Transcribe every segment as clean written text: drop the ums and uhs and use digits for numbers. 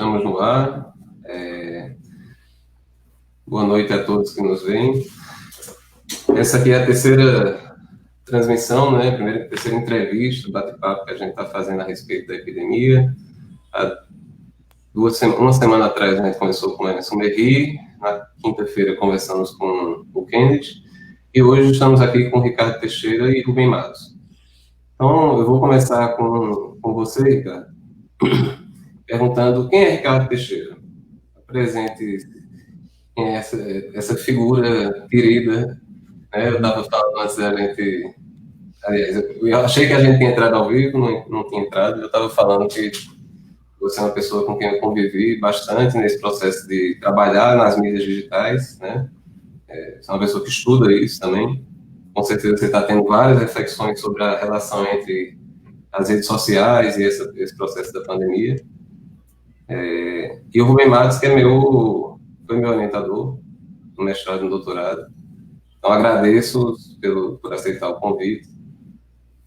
estamos no ar. Boa noite a todos que nos veem. Essa aqui é a terceira transmissão, né? Terceira entrevista, bate-papo que a gente está fazendo a respeito da epidemia. Uma semana atrás a gente começou com o Emerson Merri, na quinta-feira conversamos com o Kennedy, e hoje estamos aqui com o Ricardo Teixeira e Rubem Matos. Então, eu vou começar com você, Ricardo, perguntando quem é Ricardo Teixeira. Apresente quem é essa figura querida, né? Eu estava falando antes da gente... Aliás, eu achei que a gente tinha entrado ao vivo, não tinha entrado. Eu estava falando que você é uma pessoa com quem eu convivi bastante nesse processo de trabalhar nas mídias digitais, né? Você é uma pessoa que estuda isso também. Com certeza você está tendo várias reflexões sobre a relação entre as redes sociais e esse processo da pandemia. E o Rubem Matos, que foi meu orientador no mestrado e no doutorado. Então, agradeço por aceitar o convite.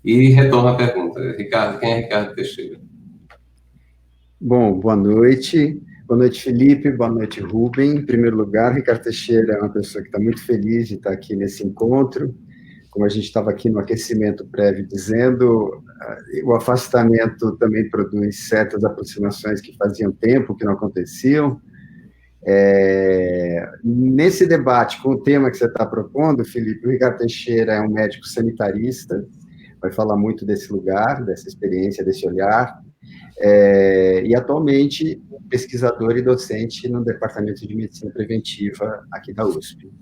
E retorno à pergunta. Ricardo, quem é Ricardo Teixeira? Bom, boa noite. Boa noite, Felipe. Boa noite, Rubem. Em primeiro lugar, Ricardo Teixeira é uma pessoa que está muito feliz de estar aqui nesse encontro. Como a gente estava aqui no aquecimento prévio dizendo, o afastamento também produz certas aproximações que faziam tempo que não aconteciam. Nesse debate, com o tema que você está propondo, Felipe, o Ricardo Teixeira é um médico sanitarista, vai falar muito desse lugar, dessa experiência, desse olhar, e atualmente pesquisador e docente no Departamento de Medicina Preventiva aqui da USP.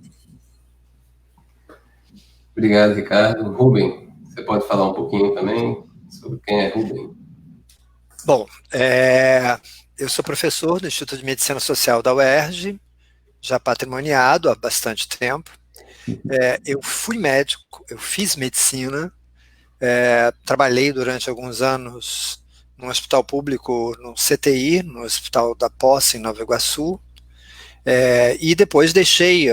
Obrigado, Ricardo. Rubem, você pode falar um pouquinho também sobre quem é Rubem? Bom, eu sou professor do Instituto de Medicina Social da UERJ, já patrimoniado há bastante tempo. Eu fui médico, eu fiz medicina, trabalhei durante alguns anos no hospital público, no CTI, no Hospital da Posse, em Nova Iguaçu, e depois deixei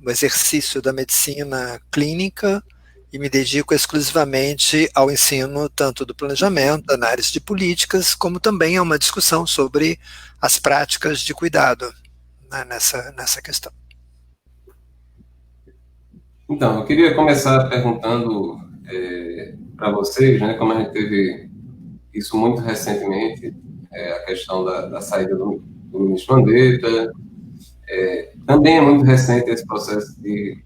o exercício da medicina clínica e me dedico exclusivamente ao ensino tanto do planejamento, análise de políticas, como também a uma discussão sobre as práticas de cuidado, né, nessa questão. Então, eu queria começar perguntando para vocês, né, como a gente teve isso muito recentemente, a questão da saída do ministro Mandetta, também é muito recente esse processo de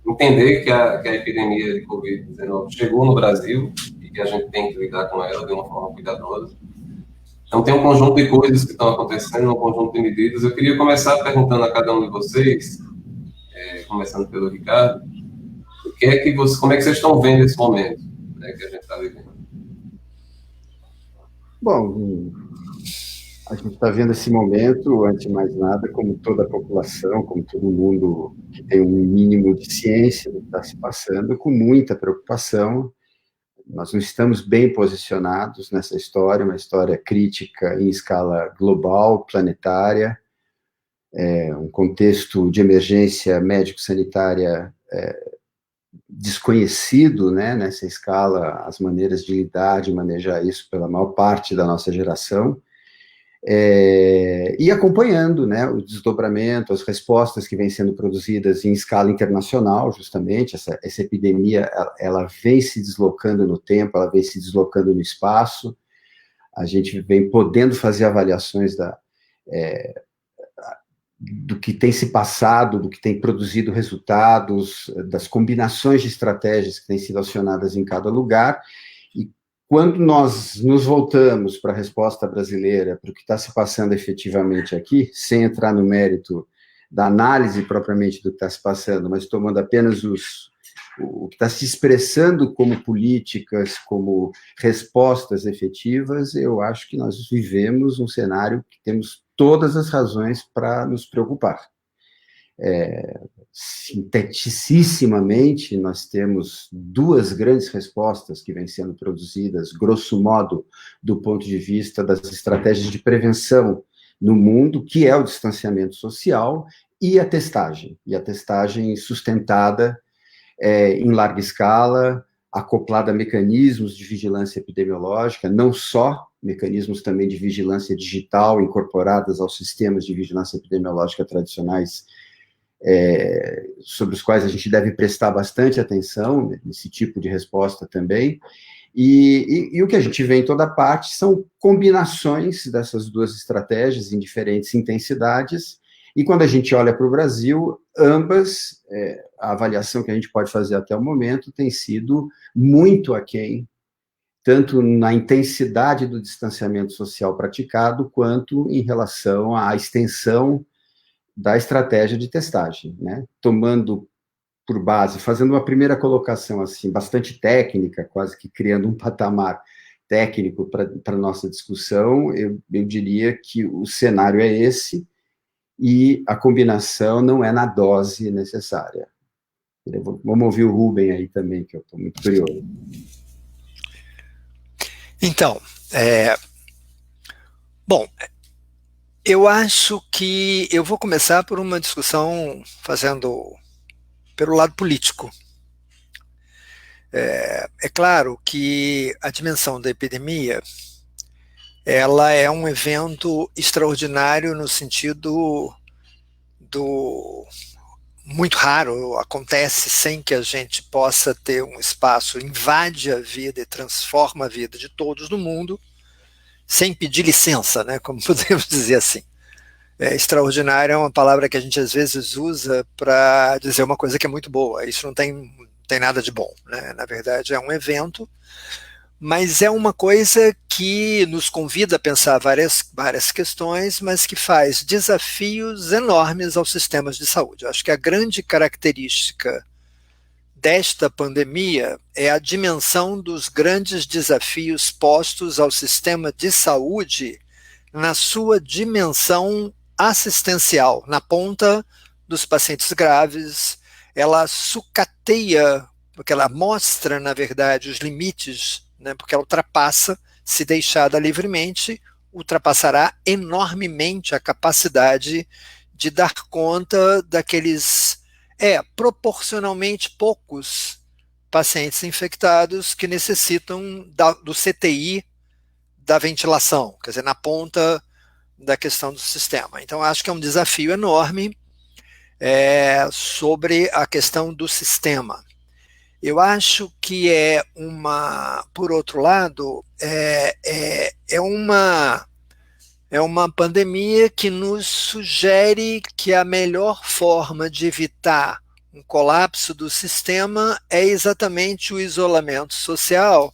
entender que a epidemia de Covid-19 chegou no Brasil e que a gente tem que lidar com ela de uma forma cuidadosa. Então, tem um conjunto de coisas que estão acontecendo, um conjunto de medidas. Eu queria começar perguntando a cada um de vocês, começando pelo Ricardo, como é que vocês estão vendo esse momento, né, que a gente está vivendo? Bom, a gente está vendo esse momento, antes de mais nada, como toda a população, como todo mundo que tem um mínimo de ciência do que está se passando, com muita preocupação. Nós não estamos bem posicionados nessa história, uma história crítica em escala global, planetária, um contexto de emergência médico-sanitária desconhecido, né, nessa escala, as maneiras de lidar, de manejar isso pela maior parte da nossa geração. E acompanhando, né, o desdobramento, as respostas que vêm sendo produzidas em escala internacional, justamente, essa epidemia, ela vem se deslocando no tempo, ela vem se deslocando no espaço, a gente vem podendo fazer avaliações do que tem se passado, do que tem produzido resultados, das combinações de estratégias que têm sido acionadas em cada lugar. Quando nós nos voltamos para a resposta brasileira, para o que está se passando efetivamente aqui, sem entrar no mérito da análise propriamente do que está se passando, mas tomando apenas o que está se expressando como políticas, como respostas efetivas, eu acho que nós vivemos um cenário que temos todas as razões para nos preocupar. Sinteticamente, nós temos duas grandes respostas que vêm sendo produzidas, grosso modo, do ponto de vista das estratégias de prevenção no mundo, que é o distanciamento social e a testagem sustentada em larga escala, acoplada a mecanismos de vigilância epidemiológica, não só mecanismos também de vigilância digital incorporadas aos sistemas de vigilância epidemiológica tradicionais, sobre os quais a gente deve prestar bastante atenção nesse tipo de resposta também. E o que a gente vê em toda parte são combinações dessas duas estratégias em diferentes intensidades, e quando a gente olha para o Brasil, ambas, a avaliação que a gente pode fazer até o momento tem sido muito aquém, tanto na intensidade do distanciamento social praticado, quanto em relação à extensão da estratégia de testagem, né? Tomando por base, fazendo uma primeira colocação assim, bastante técnica, quase que criando um patamar técnico para a nossa discussão, eu diria que o cenário é esse, e a combinação não é na dose necessária. Vamos ouvir o Rubem aí também, que eu estou muito curioso. Então, bom, eu acho que eu vou começar por uma discussão fazendo pelo lado político. É claro que a dimensão da epidemia, ela é um evento extraordinário no sentido do muito raro, acontece sem que a gente possa ter um espaço, invade a vida e transforma a vida de todos no mundo, sem pedir licença, né, como podemos dizer assim. Extraordinário é uma palavra que a gente às vezes usa para dizer uma coisa que é muito boa, isso não tem nada de bom, né? Na verdade é um evento, mas é uma coisa que nos convida a pensar várias questões, mas que faz desafios enormes aos sistemas de saúde. Eu acho que a grande característica desta pandemia é a dimensão dos grandes desafios postos ao sistema de saúde na sua dimensão assistencial, na ponta dos pacientes graves. Ela sucateia, porque ela mostra, na verdade, os limites, né, porque ela ultrapassa, se deixada livremente, ultrapassará enormemente a capacidade de dar conta daqueles, proporcionalmente poucos pacientes infectados que necessitam do CTI, da ventilação, quer dizer, na ponta da questão do sistema. Então, acho que é um desafio enorme sobre a questão do sistema. Eu acho que por outro lado, é uma pandemia que nos sugere que a melhor forma de evitar um colapso do sistema é exatamente o isolamento social,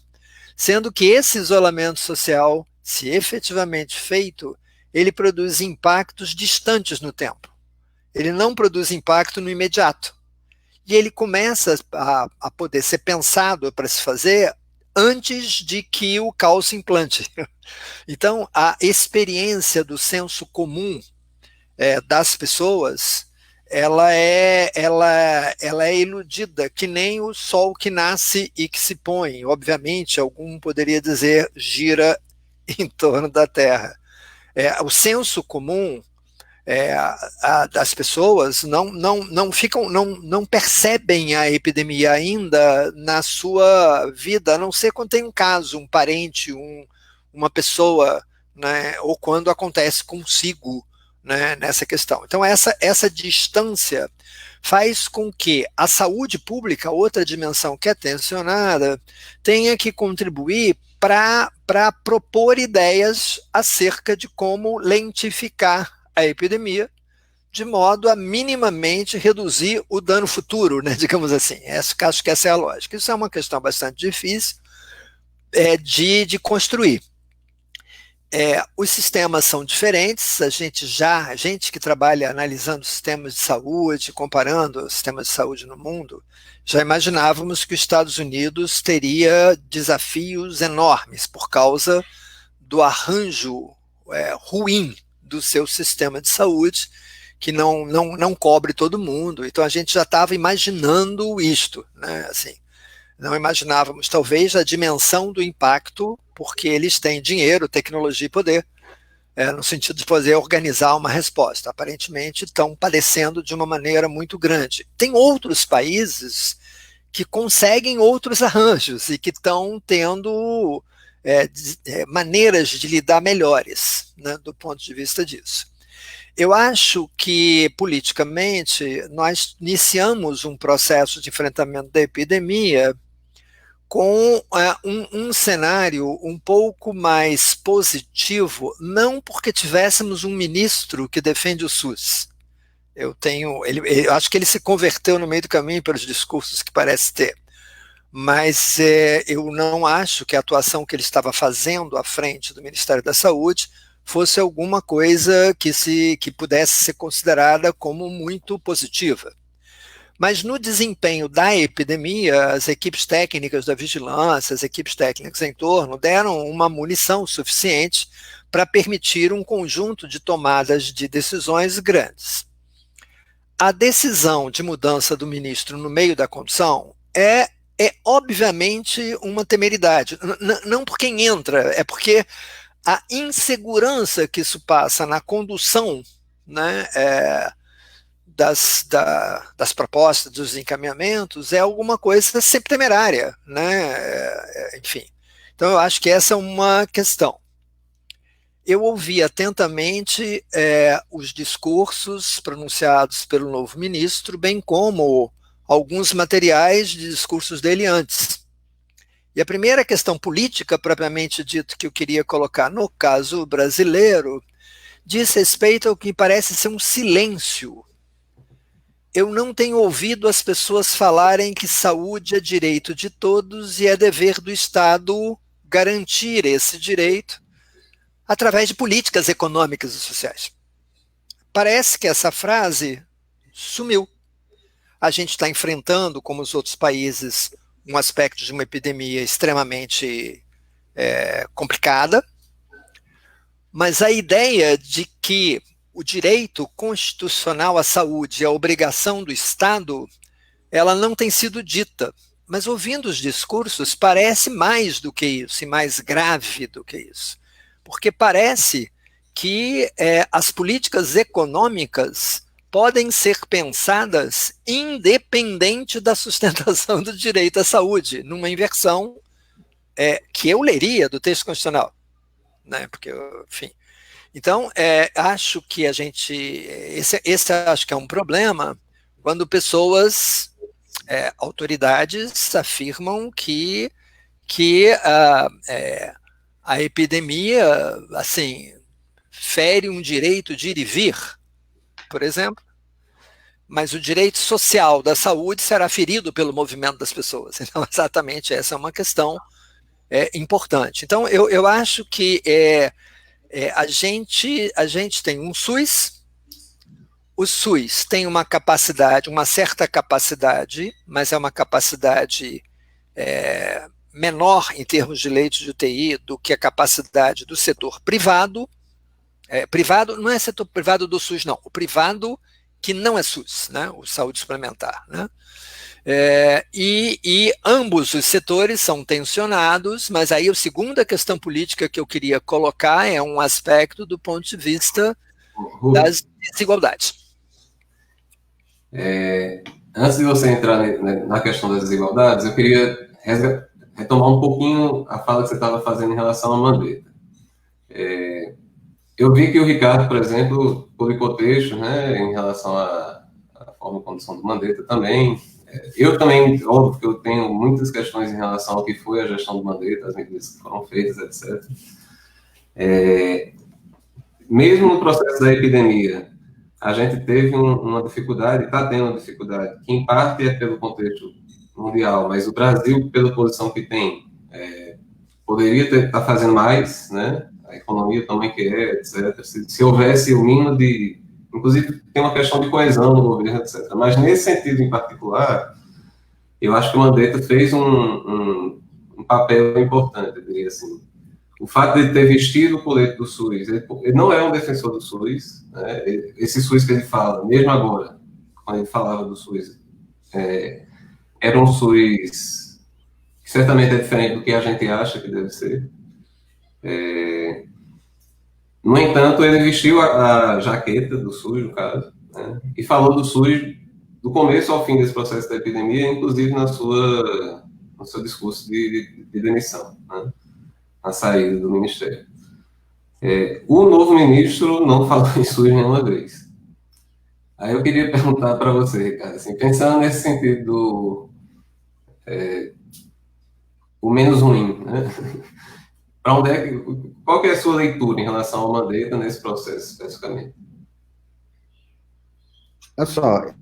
sendo que esse isolamento social, se efetivamente feito, ele produz impactos distantes no tempo. Ele não produz impacto no imediato. E ele começa a poder ser pensado para se fazer antes de que o caos se implante. Então, a experiência do senso comum das pessoas, ela é iludida, que nem o sol que nasce e que se põe. Obviamente, algum poderia dizer, gira em torno da Terra. O senso comum das pessoas não percebem a epidemia ainda na sua vida, a não ser quando tem um caso, um parente, uma pessoa, né, ou quando acontece consigo, né, nessa questão. Então essa distância faz com que a saúde pública, outra dimensão que é tensionada, tenha que contribuir para propor ideias acerca de como lentificar a epidemia, de modo a minimamente reduzir o dano futuro, né, digamos assim. Acho que essa é a lógica. Isso é uma questão bastante difícil de construir. Os sistemas são diferentes, a gente que trabalha analisando sistemas de saúde, comparando os sistemas de saúde no mundo, já imaginávamos que os Estados Unidos teria desafios enormes por causa do arranjo ruim do seu sistema de saúde, que não cobre todo mundo. Então a gente já estava imaginando isto, né? Assim, não imaginávamos talvez a dimensão do impacto, porque eles têm dinheiro, tecnologia e poder, no sentido de poder organizar uma resposta. Aparentemente estão padecendo de uma maneira muito grande. Tem outros países que conseguem outros arranjos e que estão tendo maneiras de lidar melhores, né, do ponto de vista disso. Eu acho que, politicamente, nós iniciamos um processo de enfrentamento da epidemia com um cenário um pouco mais positivo, não porque tivéssemos um ministro que defende o SUS. Eu acho que ele se converteu no meio do caminho pelos discursos que parece ter, mas eu não acho que a atuação que ele estava fazendo à frente do Ministério da Saúde fosse alguma coisa que pudesse ser considerada como muito positiva. Mas no desempenho da epidemia, as equipes técnicas da vigilância, as equipes técnicas em torno, deram uma munição suficiente para permitir um conjunto de tomadas de decisões grandes. A decisão de mudança do ministro no meio da condução é obviamente uma temeridade. Não por quem entra, é porque a insegurança que isso passa na condução, né, das propostas, dos encaminhamentos, é alguma coisa sempre temerária, né? Enfim. Então, eu acho que essa é uma questão. Eu ouvi atentamente os discursos pronunciados pelo novo ministro, bem como alguns materiais de discursos dele antes. E a primeira questão política, propriamente dito, que eu queria colocar no caso brasileiro, diz respeito ao que parece ser um silêncio. Eu não tenho ouvido as pessoas falarem que saúde é direito de todos e é dever do Estado garantir esse direito através de políticas econômicas e sociais. Parece que essa frase sumiu. A gente está enfrentando, como os outros países, um aspecto de uma epidemia extremamente complicada, mas a ideia de que o direito constitucional à saúde é a obrigação do Estado, ela não tem sido dita. Mas ouvindo os discursos, parece mais do que isso, e mais grave do que isso. Porque parece que as políticas econômicas podem ser pensadas independente da sustentação do direito à saúde, numa inversão que eu leria do texto constitucional, né? Porque, enfim. Então, acho que esse acho que é um problema quando pessoas, autoridades, afirmam que a epidemia, assim, fere um direito de ir e vir, por exemplo, mas o direito social da saúde será ferido pelo movimento das pessoas. Então, exatamente essa é uma questão importante. Então, eu acho que a gente tem um SUS, o SUS tem uma capacidade, uma certa capacidade, mas é uma capacidade menor em termos de leitos de UTI do que a capacidade do setor privado. Privado não é setor privado do SUS, não, o privado que não é SUS, né, o saúde suplementar, né? E ambos os setores são tensionados, mas aí a segunda questão política que eu queria colocar é um aspecto do ponto de vista das desigualdades. Antes de você entrar na questão das desigualdades, eu queria retomar um pouquinho a fala que você estava fazendo em relação à Mandetta. Eu vi que o Ricardo, por exemplo, publicou textos, né, em relação à forma de condução do Mandetta também. Eu também, óbvio que eu tenho muitas questões em relação ao que foi a gestão do Mandetta, as medidas que foram feitas, etc. Mesmo no processo da epidemia, a gente teve uma dificuldade, está tendo uma dificuldade, que em parte é pelo contexto mundial, mas o Brasil, pela posição que tem, poderia estar fazendo mais, né? A economia também quer, etc. Se houvesse o mínimo de... Inclusive, tem uma questão de coesão no governo, etc. Mas, nesse sentido em particular, eu acho que o Mandetta fez um papel importante, eu diria assim. O fato de ter vestido o colete do SUS, ele não é um defensor do SUS, né? Esse SUS que ele fala, mesmo agora, quando ele falava do SUS, era um SUS que certamente é diferente do que a gente acha que deve ser. No entanto, ele vestiu a jaqueta do SUS, no caso, né? E falou do SUS do começo ao fim desse processo da epidemia, inclusive no seu discurso de demissão, né? a saída do ministério. O novo ministro não falou isso nenhuma vez. Aí eu queria perguntar para você, Ricardo, assim, pensando nesse sentido o menos ruim, né? Para onde qual que é a sua leitura em relação ao Mandetta nesse processo, especificamente? Olha só,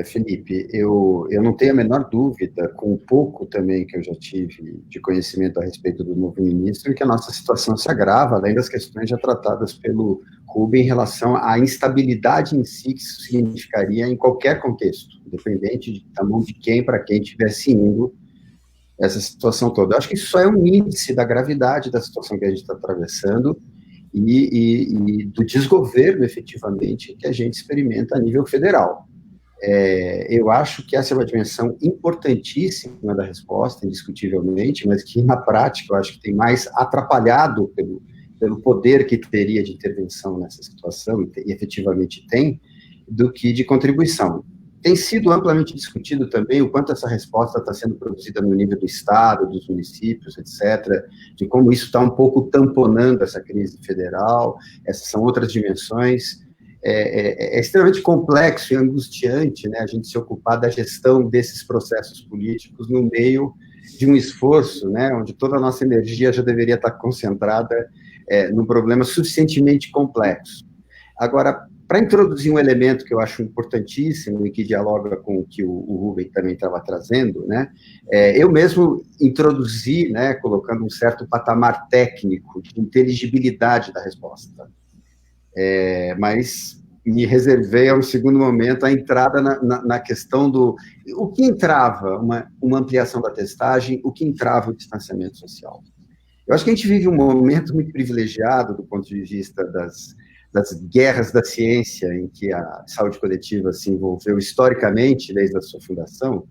Felipe, eu não tenho a menor dúvida, com o pouco também que eu já tive de conhecimento a respeito do novo ministro, que a nossa situação se agrava, além das questões já tratadas pelo Rubem em relação à instabilidade em si que isso significaria em qualquer contexto, independente da mão de quem para quem estivesse indo essa situação toda. Eu acho que isso só é um índice da gravidade da situação que a gente está atravessando, e do desgoverno, efetivamente, que a gente experimenta a nível federal. Eu acho que essa é uma dimensão importantíssima da resposta, indiscutivelmente, mas que, na prática, eu acho que tem mais atrapalhado pelo poder que teria de intervenção nessa situação, e efetivamente tem, do que de contribuição. Tem sido amplamente discutido também o quanto essa resposta está sendo produzida no nível do Estado, dos municípios, etc., de como isso está um pouco tamponando essa crise federal. Essas são outras dimensões. É extremamente complexo e angustiante, né, a gente se ocupar da gestão desses processos políticos no meio de um esforço, né, onde toda a nossa energia já deveria estar concentrada num problema suficientemente complexo. Agora, para introduzir um elemento que eu acho importantíssimo e que dialoga com o que o Rubem também estava trazendo, né, eu mesmo introduzi, né, colocando um certo patamar técnico de inteligibilidade da resposta, mas me reservei a um segundo momento a entrada na questão do o que entrava uma ampliação da testagem, o que entrava o distanciamento social. Eu acho que a gente vive um momento muito privilegiado do ponto de vista das guerras da ciência em que a saúde coletiva se envolveu historicamente, desde a sua fundação,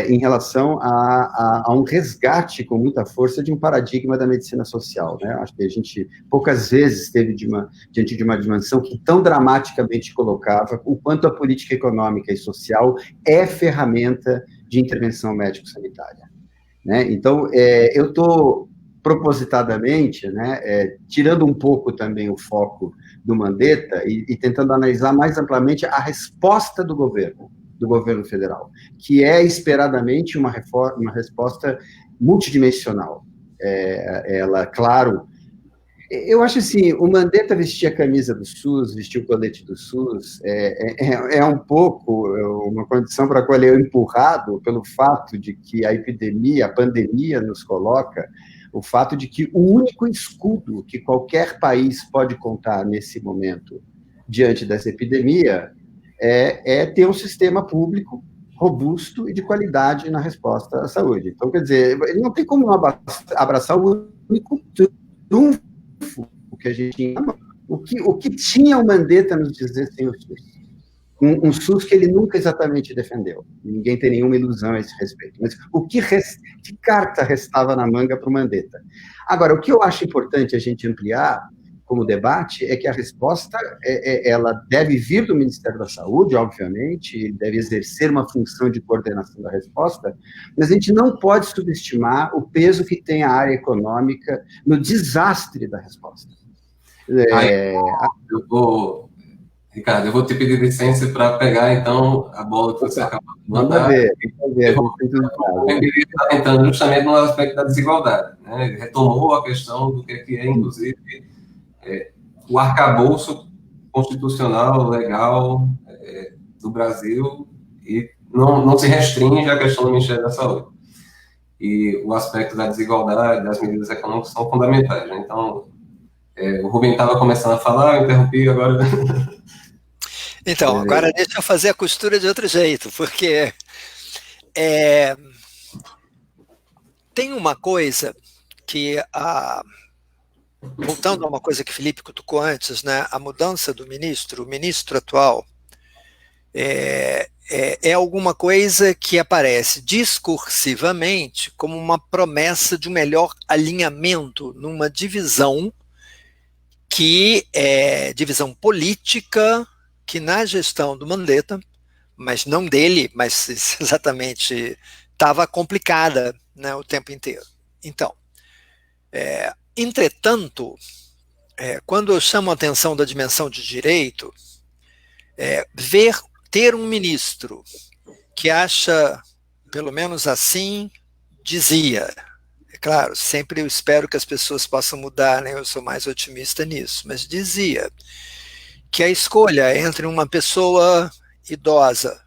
em relação a um resgate com muita força de um paradigma da medicina social, né? Acho que a gente poucas vezes esteve diante de uma dimensão que tão dramaticamente colocava o quanto a política econômica e social é ferramenta de intervenção médico-sanitária, né? Então, eu estou propositadamente, né, tirando um pouco também o foco do Mandetta e tentando analisar mais amplamente a resposta do governo federal, que é esperadamente uma resposta multidimensional. Ela, claro, eu acho assim, o Mandetta vestir a camisa do SUS, vestir o colete do SUS, um pouco uma condição para a qual ele é empurrado pelo fato de que a pandemia nos coloca, o fato de que o único escudo que qualquer país pode contar nesse momento, diante dessa epidemia, é ter um sistema público robusto e de qualidade na resposta à saúde. Então, quer dizer, ele não tem como abraçar o único trunfo que a gente tinha. O que tinha o Mandetta nos dizer sem o SUS? Um SUS que ele nunca exatamente defendeu. Ninguém tem nenhuma ilusão a esse respeito. Mas que carta restava na manga para o Mandetta? Agora, o que eu acho importante a gente ampliar como debate é que a resposta ela deve vir do Ministério da Saúde, obviamente, deve exercer uma função de coordenação da resposta, mas a gente não pode subestimar o peso que tem a área econômica no desastre da resposta. Ricardo, eu vou te pedir licença para pegar, então, a bola que você acabou de mandar. Manda ver. Eu queria estar entrando justamente no aspecto da desigualdade, né? Ele retomou a questão do que é, inclusive, o arcabouço constitucional, legal do Brasil, e não se restringe à questão do Ministério da Saúde. E o aspecto da desigualdade, das medidas econômicas são fundamentais, né? Então, o Rubem estava começando a falar, eu interrompi, agora... Então, agora deixa eu fazer a costura de outro jeito, porque tem uma coisa que, voltando a uma coisa que Felipe cutucou antes, né, a mudança do ministro, o ministro atual, é alguma coisa que aparece discursivamente como uma promessa de um melhor alinhamento numa divisão que é divisão política, que na gestão do Mandetta, mas não dele, mas exatamente estava complicada, né, o tempo inteiro. Então, Entretanto, quando eu chamo a atenção da dimensão de direito, ter um ministro que acha, pelo menos assim, dizia, é claro, sempre eu espero que as pessoas possam mudar, né? Eu sou mais otimista nisso, mas dizia que a escolha entre uma pessoa idosa,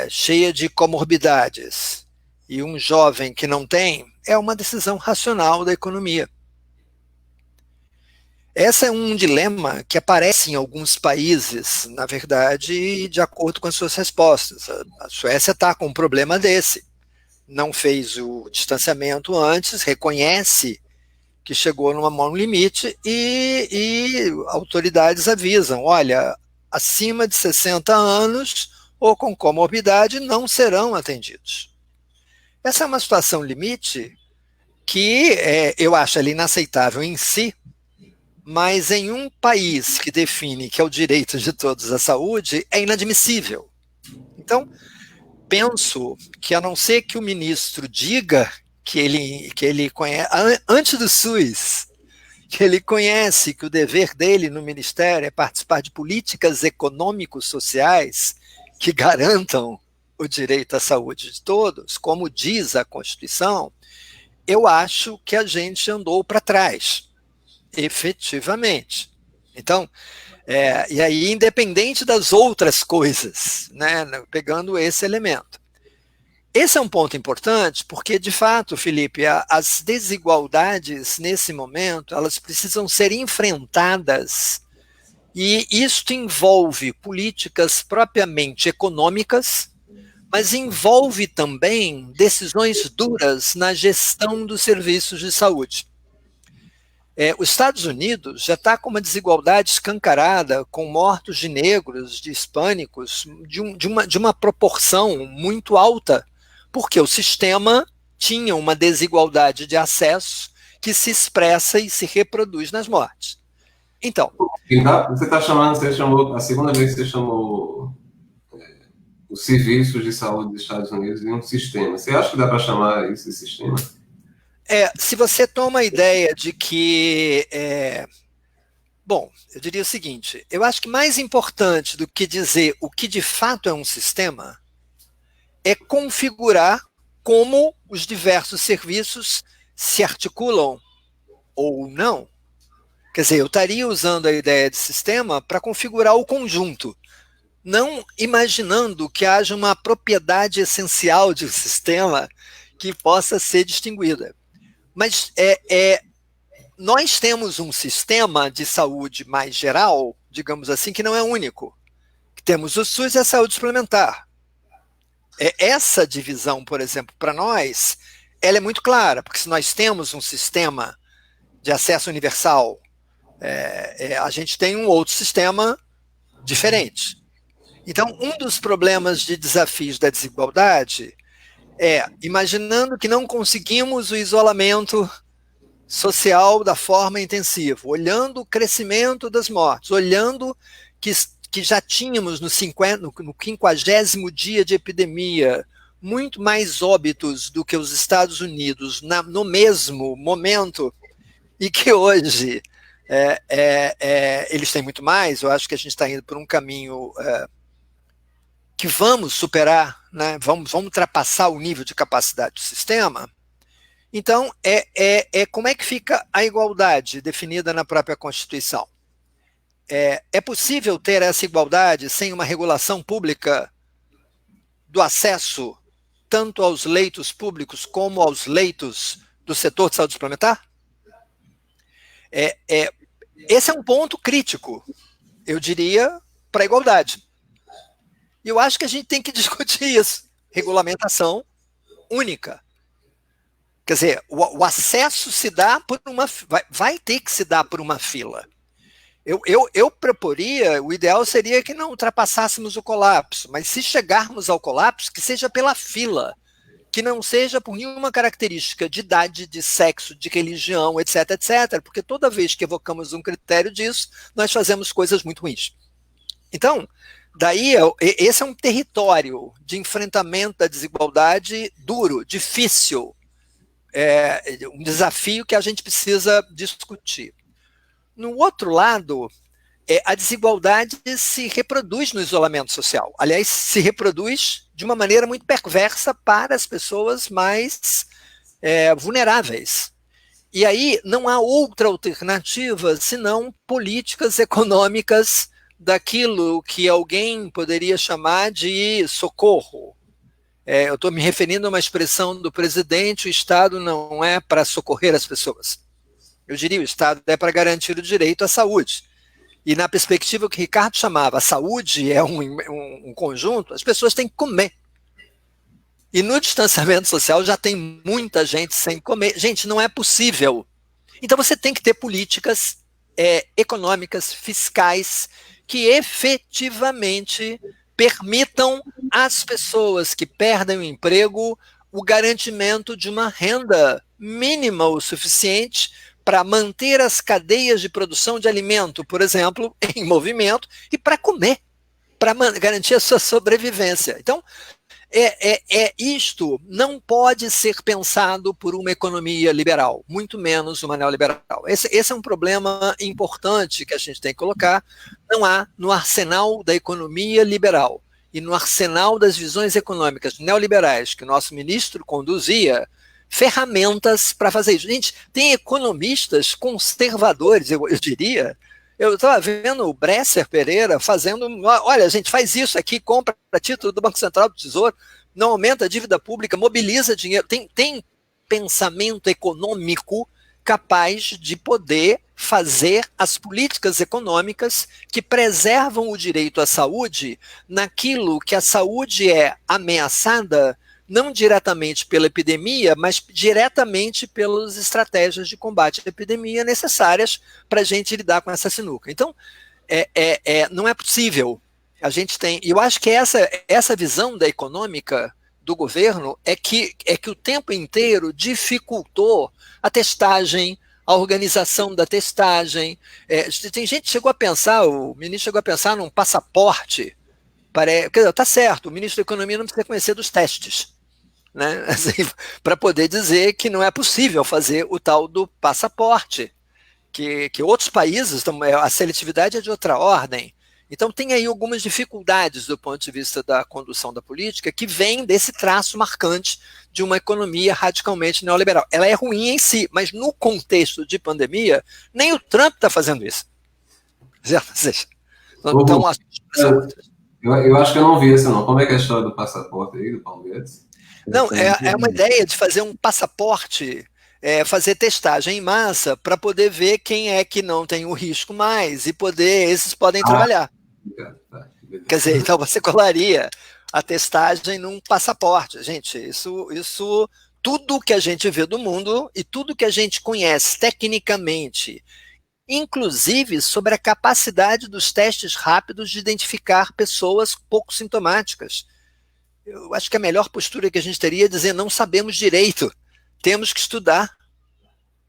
cheia de comorbidades, e um jovem que não tem, é uma decisão racional da economia. Esse é um dilema que aparece em alguns países, na verdade, de acordo com as suas respostas. A Suécia está com um problema desse. Não fez o distanciamento antes, reconhece que chegou num limite e autoridades avisam, olha, acima de 60 anos ou com comorbidade não serão atendidos. Essa é uma situação limite que eu acho ela inaceitável em si, mas em um país que define que é o direito de todos à saúde, é inadmissível. Então, penso que, a não ser que o ministro diga que ele conhece, antes do SUS, que ele conhece que o dever dele no ministério é participar de políticas econômicos sociais que garantam o direito à saúde de todos, como diz a Constituição, eu acho que a gente andou para trás, efetivamente. Então, e aí, independente das outras coisas, né, pegando esse elemento. Esse é um ponto importante, porque, de fato, Felipe, as desigualdades, nesse momento, elas precisam ser enfrentadas, e isto envolve políticas propriamente econômicas, mas envolve também decisões duras na gestão dos serviços de saúde. Os Estados Unidos já está com uma desigualdade escancarada, com mortos de negros, de hispânicos, de uma proporção muito alta, porque o sistema tinha uma desigualdade de acesso que se expressa e se reproduz nas mortes. Então... Você chamou, a segunda vez que você chamou os serviços de saúde dos Estados Unidos de um sistema. Você acha que dá para chamar isso de sistema? Se você toma a ideia de que... bom, eu diria o seguinte, eu acho que mais importante do que dizer o que de fato é um sistema é configurar como os diversos serviços se articulam ou não. Quer dizer, eu estaria usando a ideia de sistema para configurar o conjunto, não imaginando que haja uma propriedade essencial de um sistema que possa ser distinguida. Mas nós temos um sistema de saúde mais geral, digamos assim, que não é único. Temos o SUS e a saúde suplementar. Essa divisão, por exemplo, para nós, ela é muito clara, porque se nós temos um sistema de acesso universal, a gente tem um outro sistema diferente. Então, um dos problemas de desafios da desigualdade imaginando que não conseguimos o isolamento social da forma intensiva, olhando o crescimento das mortes, olhando que já tínhamos no 50º dia de epidemia muito mais óbitos do que os Estados Unidos no mesmo momento, e que hoje eles têm muito mais. Eu acho que a gente está indo por um caminho que vamos superar, né? Vamos ultrapassar o nível de capacidade do sistema. Então, como é que fica a igualdade definida na própria Constituição? É possível ter essa igualdade sem uma regulação pública do acesso tanto aos leitos públicos como aos leitos do setor de saúde suplementar? Esse é um ponto crítico, eu diria, para a igualdade. E eu acho que a gente tem que discutir isso. Regulamentação única. Quer dizer, o acesso se dá por vai ter que se dar por uma fila. Eu proporia, o ideal seria que não ultrapassássemos o colapso, mas se chegarmos ao colapso, que seja pela fila, que não seja por nenhuma característica de idade, de sexo, de religião, etc, etc, porque toda vez que evocamos um critério disso, nós fazemos coisas muito ruins. Então, daí, esse é um território de enfrentamento da desigualdade duro, difícil, um desafio que a gente precisa discutir. No outro lado, a desigualdade se reproduz no isolamento social. Aliás, se reproduz de uma maneira muito perversa para as pessoas mais vulneráveis. E aí não há outra alternativa senão políticas econômicas daquilo que alguém poderia chamar de socorro. Eu estou me referindo a uma expressão do presidente: o Estado não é para socorrer as pessoas. Eu diria, o Estado é para garantir o direito à saúde. E na perspectiva que o Ricardo chamava, a saúde é um conjunto, as pessoas têm que comer. E no distanciamento social já tem muita gente sem comer. Gente, não é possível. Então você tem que ter políticas econômicas, fiscais, que efetivamente permitam às pessoas que perdem o emprego o garantimento de uma renda mínima o suficiente para manter as cadeias de produção de alimento, por exemplo, em movimento, e para comer, para garantir a sua sobrevivência. Então, isto não pode ser pensado por uma economia liberal, muito menos uma neoliberal. Esse é um problema importante que a gente tem que colocar. Não há no arsenal da economia liberal e no arsenal das visões econômicas neoliberais que o nosso ministro conduzia ferramentas para fazer isso. Gente, tem economistas conservadores, eu diria. Eu estava vendo o Bresser Pereira fazendo, olha, a gente faz isso aqui, compra título do Banco Central do Tesouro, não aumenta a dívida pública, mobiliza dinheiro. Tem pensamento econômico capaz de poder fazer as políticas econômicas que preservam o direito à saúde naquilo que a saúde é ameaçada não diretamente pela epidemia, mas diretamente pelas estratégias de combate à epidemia necessárias para a gente lidar com essa sinuca. Então, não é possível. A gente tem, e eu acho que essa visão da econômica do governo é que o tempo inteiro dificultou a testagem, a organização da testagem. Tem gente que chegou a pensar, o ministro chegou a pensar num passaporte. Está certo, o ministro da Economia não precisa conhecer dos testes, né? Assim, para poder dizer que não é possível fazer o tal do passaporte, que outros países, a seletividade é de outra ordem. Então tem aí algumas dificuldades do ponto de vista da condução da política que vem desse traço marcante de uma economia radicalmente neoliberal. Ela é ruim em si, mas no contexto de pandemia, nem o Trump está fazendo isso. Então, eu acho que eu não vi isso, não. Como é que é a história do passaporte aí, do Paulo Guedes? Não, é uma ideia de fazer um passaporte, fazer testagem em massa para poder ver quem é que não tem o risco mais e esses podem trabalhar. Quer dizer, então você colaria a testagem num passaporte. Gente, isso tudo que a gente vê do mundo e tudo que a gente conhece tecnicamente, inclusive sobre a capacidade dos testes rápidos de identificar pessoas pouco sintomáticas. Eu acho que a melhor postura que a gente teria é dizer: não sabemos direito, temos que estudar.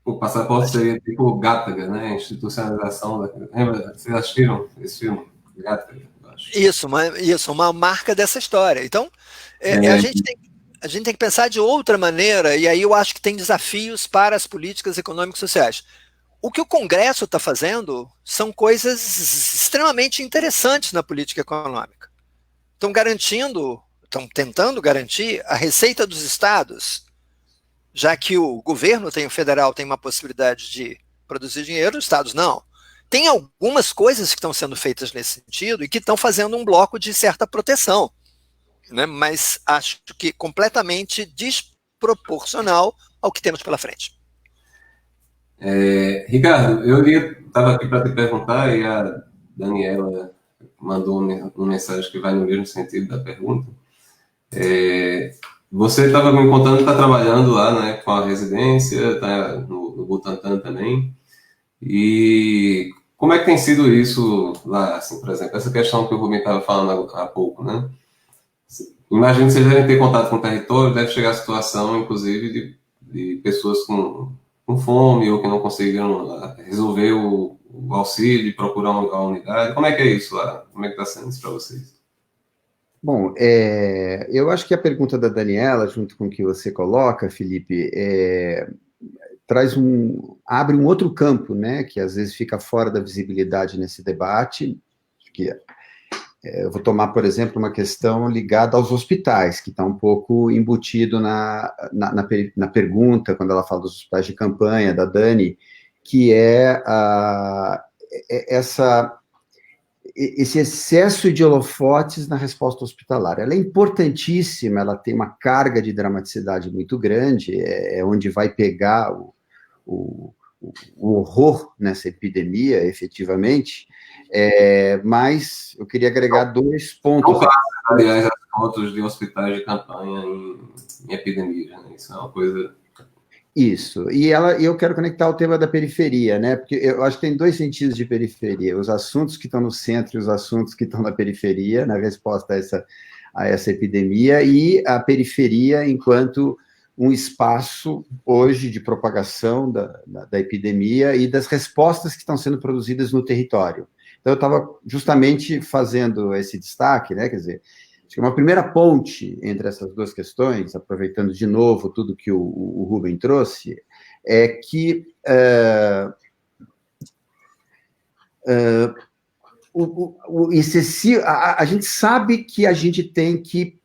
O passaporte seria tipo Gattaca, né? Institucionalização Lembra? Vocês assistiram esse filme? Gattaca, eu acho. Isso, uma marca dessa história. Então, a gente tem que pensar de outra maneira, e aí eu acho que tem desafios para as políticas econômicas e sociais. O que o Congresso está fazendo são coisas extremamente interessantes na política econômica. Estão tentando garantir a receita dos estados, já que o governo federal tem uma possibilidade de produzir dinheiro, os estados não. Tem algumas coisas que estão sendo feitas nesse sentido e que estão fazendo um bloco de certa proteção, né? Mas acho que completamente desproporcional ao que temos pela frente. Ricardo, eu estava aqui para te perguntar, e a Daniela mandou uma mensagem que vai no mesmo sentido da pergunta. Você estava me contando que está trabalhando lá, né, com a residência, está no Butantan também. E como é que tem sido isso lá, assim, por exemplo, essa questão que o Rubem estava falando há pouco, né? Imagino que vocês devem ter contato com o território, deve chegar a situação, inclusive, de pessoas com fome ou que não conseguiram resolver o auxílio, procurar a unidade. Como é que é isso lá? Como é que está sendo isso para vocês? Bom, eu acho que a pergunta da Daniela, junto com o que você coloca, Felipe, abre um outro campo, né, que às vezes fica fora da visibilidade nesse debate, que eu vou tomar, por exemplo, uma questão ligada aos hospitais, que está um pouco embutido na pergunta, quando ela fala dos hospitais de campanha, da Dani, que esse excesso de holofotes na resposta hospitalar. Ela é importantíssima, ela tem uma carga de dramaticidade muito grande, onde vai pegar o, o horror nessa epidemia, efetivamente, mas eu queria agregar dois pontos. Aliás, as fotos de hospitais de campanha em epidemia, né? Isso é uma coisa... Isso, e eu quero conectar o tema da periferia, né? Porque eu acho que tem dois sentidos de periferia: os assuntos que estão no centro e os assuntos que estão na periferia, na resposta a essa epidemia, e a periferia enquanto um espaço hoje de propagação da epidemia e das respostas que estão sendo produzidas no território. Então, eu estava justamente fazendo esse destaque, né? Quer dizer, acho que uma primeira ponte entre essas duas questões, aproveitando de novo tudo que o Rubem trouxe, é que a gente sabe que a gente tem que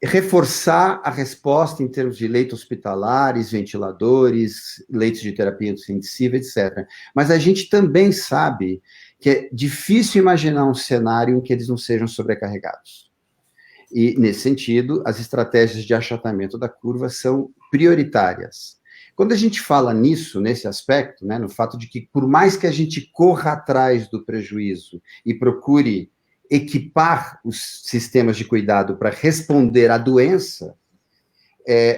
reforçar a resposta em termos de leitos hospitalares, ventiladores, leitos de terapia intensiva, etc. Mas a gente também sabe que é difícil imaginar um cenário em que eles não sejam sobrecarregados. E, nesse sentido, as estratégias de achatamento da curva são prioritárias. Quando a gente fala nisso, nesse aspecto, né, no fato de que, por mais que a gente corra atrás do prejuízo e procure equipar os sistemas de cuidado para responder à doença,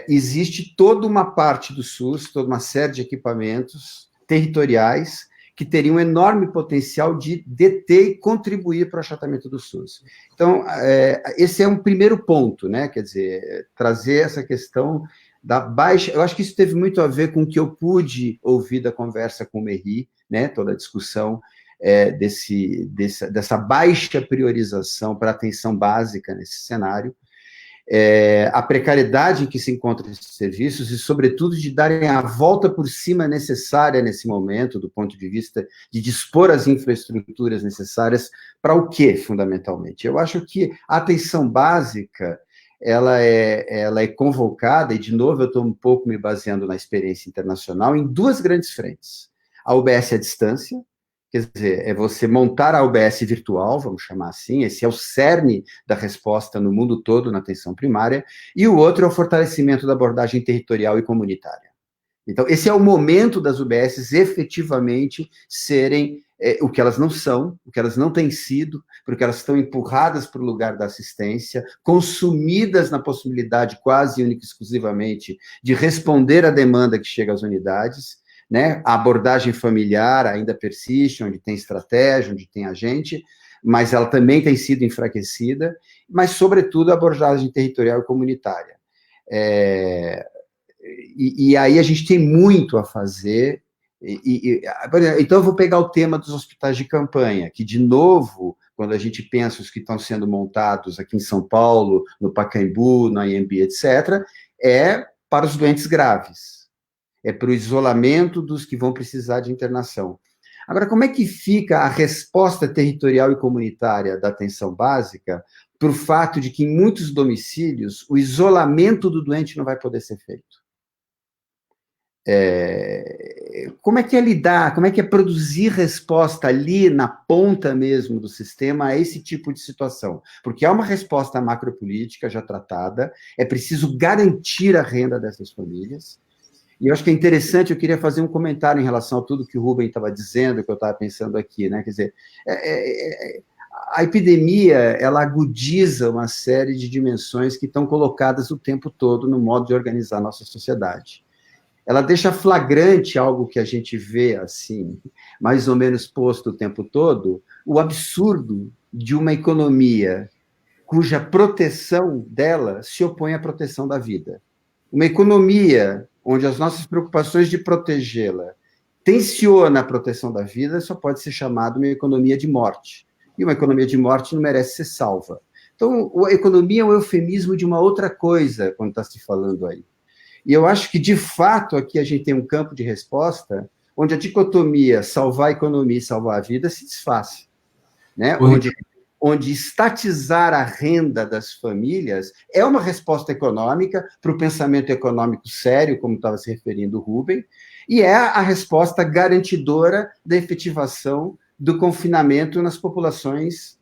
existe toda uma parte do SUS, toda uma série de equipamentos territoriais que teriam um enorme potencial de deter e contribuir para o achatamento do SUS. Então, esse é um primeiro ponto, né? Quer dizer, trazer essa questão da baixa... Eu acho que isso teve muito a ver com o que eu pude ouvir da conversa com o Merri, né? Toda a discussão dessa baixa priorização para atenção básica nesse cenário, a precariedade em que se encontram esses serviços e, sobretudo, de darem a volta por cima necessária nesse momento, do ponto de vista de dispor as infraestruturas necessárias para o quê, fundamentalmente? Eu acho que a atenção básica, ela é convocada, e, de novo, eu estou um pouco me baseando na experiência internacional, em duas grandes frentes. A UBS à distância, quer dizer, é você montar a UBS virtual, vamos chamar assim, esse é o cerne da resposta no mundo todo na atenção primária, e o outro é o fortalecimento da abordagem territorial e comunitária. Então, esse é o momento das UBSs efetivamente serem o que elas não são, o que elas não têm sido, porque elas estão empurradas para o lugar da assistência, consumidas na possibilidade quase única e exclusivamente de responder à demanda que chega às unidades, né? A abordagem familiar ainda persiste, onde tem estratégia, onde tem agente, mas ela também tem sido enfraquecida, mas, sobretudo, a abordagem territorial e comunitária. E aí a gente tem muito a fazer. Então, eu vou pegar o tema dos hospitais de campanha, que, de novo, quando a gente pensa os que estão sendo montados aqui em São Paulo, no Pacaembu, no Anhembi, etc., é para os doentes graves. É para o isolamento dos que vão precisar de internação. Agora, como é que fica a resposta territorial e comunitária da atenção básica para o fato de que, em muitos domicílios, o isolamento do doente não vai poder ser feito? Como é que é lidar, como é que é produzir resposta ali na ponta mesmo do sistema a esse tipo de situação? Porque há uma resposta macropolítica já tratada, é preciso garantir a renda dessas famílias. E eu acho que é interessante, eu queria fazer um comentário em relação a tudo que o Rubem estava dizendo, que eu estava pensando aqui, né? Quer dizer, a epidemia, ela agudiza uma série de dimensões que estão colocadas o tempo todo no modo de organizar a nossa sociedade. Ela deixa flagrante algo que a gente vê, assim, mais ou menos posto o tempo todo, o absurdo de uma economia cuja proteção dela se opõe à proteção da vida. Uma economia onde as nossas preocupações de protegê-la tensiona a proteção da vida, só pode ser chamada uma economia de morte. E uma economia de morte não merece ser salva. Então, a economia é um eufemismo de uma outra coisa, quando está se falando aí. E eu acho que, de fato, aqui a gente tem um campo de resposta onde a dicotomia salvar a economia e salvar a vida se desfaz, né? Onde estatizar a renda das famílias é uma resposta econômica para o pensamento econômico sério, como estava se referindo o Rubem, e é a resposta garantidora da efetivação do confinamento das populações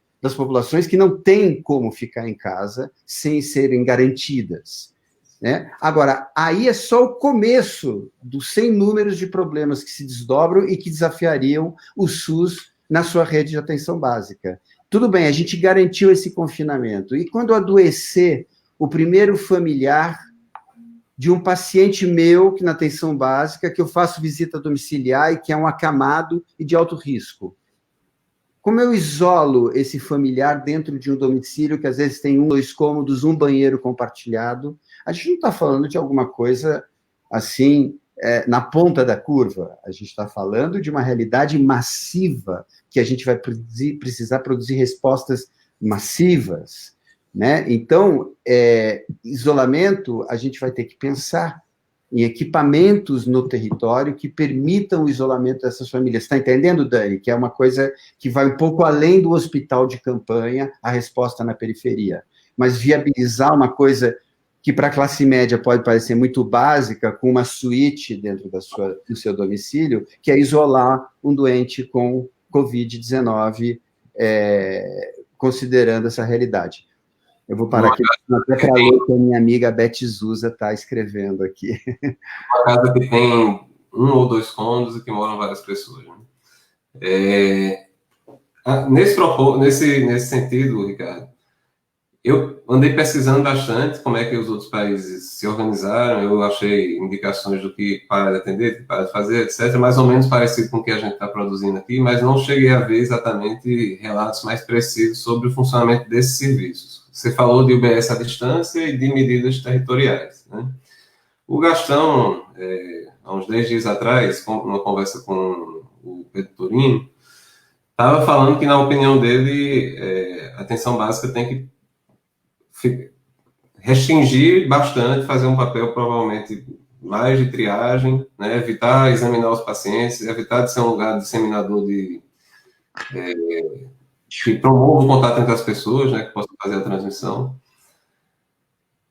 que não têm como ficar em casa sem serem garantidas, né? Agora, aí é só o começo dos sem números de problemas que se desdobram e que desafiariam o SUS na sua rede de atenção básica. Tudo bem, a gente garantiu esse confinamento. E quando adoecer o primeiro familiar de um paciente meu, que na atenção básica, que eu faço visita domiciliar e que é um acamado e de alto risco, como eu isolo esse familiar dentro de um domicílio que às vezes tem 1, 2 cômodos, um banheiro compartilhado? A gente não está falando de alguma coisa assim, na ponta da curva. A gente está falando de uma realidade massiva que a gente vai precisar produzir respostas massivas, né? Então, isolamento, a gente vai ter que pensar em equipamentos no território que permitam o isolamento dessas famílias. Está entendendo, Dani? Que é uma coisa que vai um pouco além do hospital de campanha, a resposta na periferia. Mas viabilizar uma coisa que para a classe média pode parecer muito básica, com uma suíte dentro do seu domicílio, que é isolar um doente com Covid-19, considerando essa realidade. Eu vou parar aqui, até para ler que a minha amiga Beth Zusa está escrevendo aqui. Uma casa que tem 1 ou 2 cômodos e que moram várias pessoas, né? Nesse sentido, Ricardo, eu andei pesquisando bastante como é que os outros países se organizaram, eu achei indicações do que para de atender, do que para de fazer, etc., mais ou menos parecido com o que a gente está produzindo aqui, mas não cheguei a ver exatamente relatos mais precisos sobre o funcionamento desses serviços. Você falou de UBS à distância e de medidas territoriais, né? O Gastão, há uns 10 dias atrás, numa conversa com o Pedro Turino, estava falando que, na opinião dele, a atenção básica tem que restringir bastante, fazer um papel provavelmente mais de triagem, né? Evitar examinar os pacientes, evitar de ser um lugar disseminador que promova o contato entre as pessoas, né, que possa fazer a transmissão.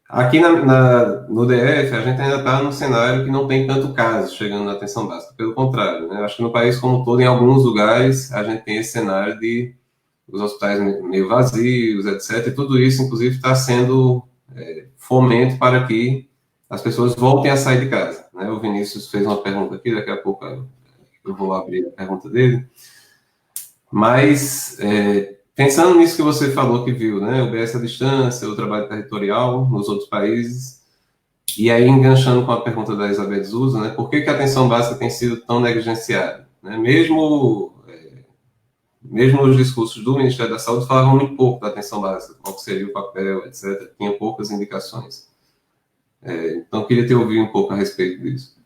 Aqui no DF, a gente ainda está num cenário que não tem tanto caso chegando na atenção básica, pelo contrário, né? Acho que no país como um todo, em alguns lugares, a gente tem esse cenário de os hospitais meio vazios, etc. E tudo isso, inclusive, está sendo fomento para que as pessoas voltem a sair de casa, né? O Vinícius fez uma pergunta aqui, daqui a pouco eu vou abrir a pergunta dele. Mas, pensando nisso que você falou que viu, né? O UBS à distância, o trabalho territorial nos outros países, e aí enganchando com a pergunta da Isabel Zusa, né? Por que a atenção básica tem sido tão negligenciada, né? Mesmo os discursos do Ministério da Saúde falavam muito pouco da atenção básica, qual seria o papel, etc. Tinha poucas indicações. Então, eu queria te ouvir um pouco a respeito disso.